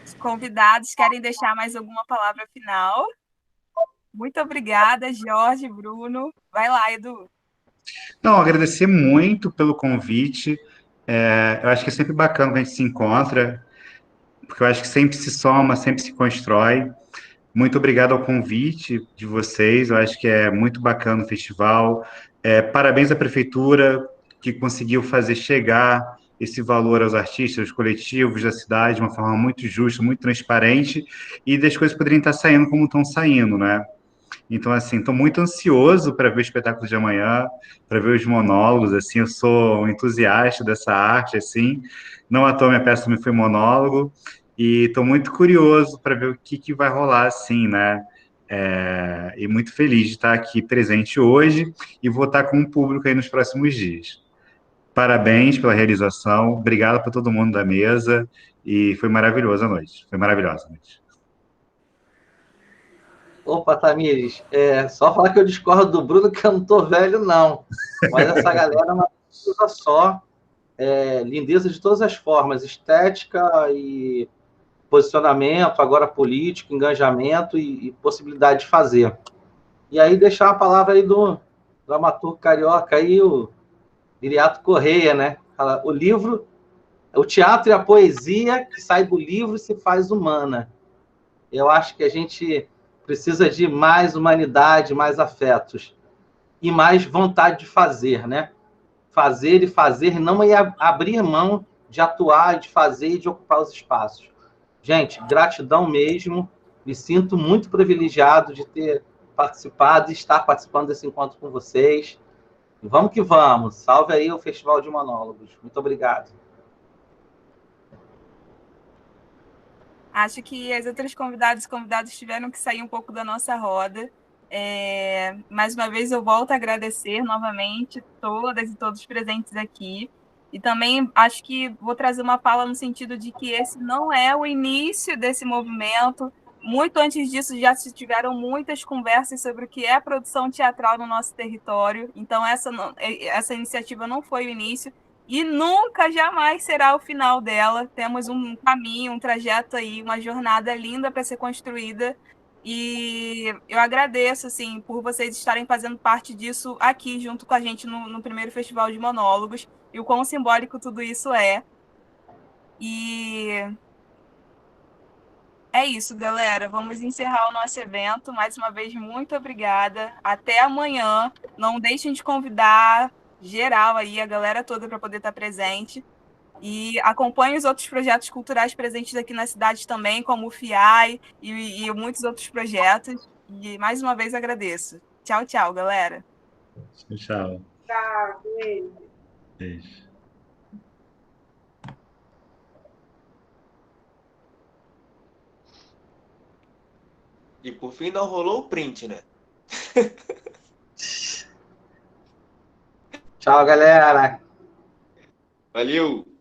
Os convidados querem deixar mais alguma palavra final? Muito obrigada, Jorge, Bruno. Vai lá, Edu.
Não, agradecer muito pelo convite. Eu acho que é sempre bacana quando a gente se encontra, porque eu acho que sempre se soma, sempre se constrói. Muito obrigado ao convite de vocês, eu acho que é muito bacana o festival. Parabéns à Prefeitura, que conseguiu fazer chegar esse valor aos artistas, aos coletivos da cidade, de uma forma muito justa, muito transparente, e das coisas poderiam estar saindo como estão saindo, né? Então, assim, estou muito ansioso para ver o espetáculo de amanhã, para ver os monólogos, assim, eu sou um entusiasta dessa arte, assim, não à toa minha peça também foi monólogo, e estou muito curioso para ver o que vai rolar, assim, né? E muito feliz de estar aqui presente hoje e vou estar com o público aí nos próximos dias. Parabéns pela realização, obrigado para todo mundo da mesa, e foi maravilhosa a noite, foi maravilhosa a noite.
Opa, Tamires, só falar que eu discordo do Bruno, que eu não tô velho, não. Mas essa galera é uma coisa só, lindeza de todas as formas, estética e posicionamento, agora político, engajamento e possibilidade de fazer. E aí deixar a palavra aí do dramaturgo carioca, aí, o Viriato Correia, né? O livro, o teatro e a poesia que sai do livro se faz humana. Eu acho que a gente precisa de mais humanidade, mais afetos e mais vontade de fazer, né? Fazer e fazer, não abrir mão de atuar, de fazer e de ocupar os espaços. Gente, gratidão mesmo. Me sinto muito privilegiado de ter participado e estar participando desse encontro com vocês. E vamos que vamos. Salve aí o Festival de Monólogos. Muito obrigado.
Acho que as outras convidadas e convidados tiveram que sair um pouco da nossa roda. Mais uma vez, eu volto a agradecer novamente todas e todos presentes aqui. E também acho que vou trazer uma fala no sentido de que esse não é o início desse movimento. Muito antes disso, já se tiveram muitas conversas sobre o que é a produção teatral no nosso território. Então, essa iniciativa não foi o início. E nunca, jamais será o final dela. Temos um caminho, um trajeto aí, uma jornada linda para ser construída. E eu agradeço, assim, por vocês estarem fazendo parte disso aqui, junto com a gente no primeiro Festival de Monólogos, e o quão simbólico tudo isso é. E é isso, galera. Vamos encerrar o nosso evento. Mais uma vez, muito obrigada. Até amanhã. Não deixem de convidar geral aí, a galera toda, para poder estar presente. E acompanhe os outros projetos culturais presentes aqui na cidade também, como o FIAI e muitos outros projetos. E mais uma vez agradeço. Tchau, tchau, galera.
Tchau.
Tchau, beijo.
Beijo.
E por fim não rolou o print, né?
Tchau, galera.
Valeu!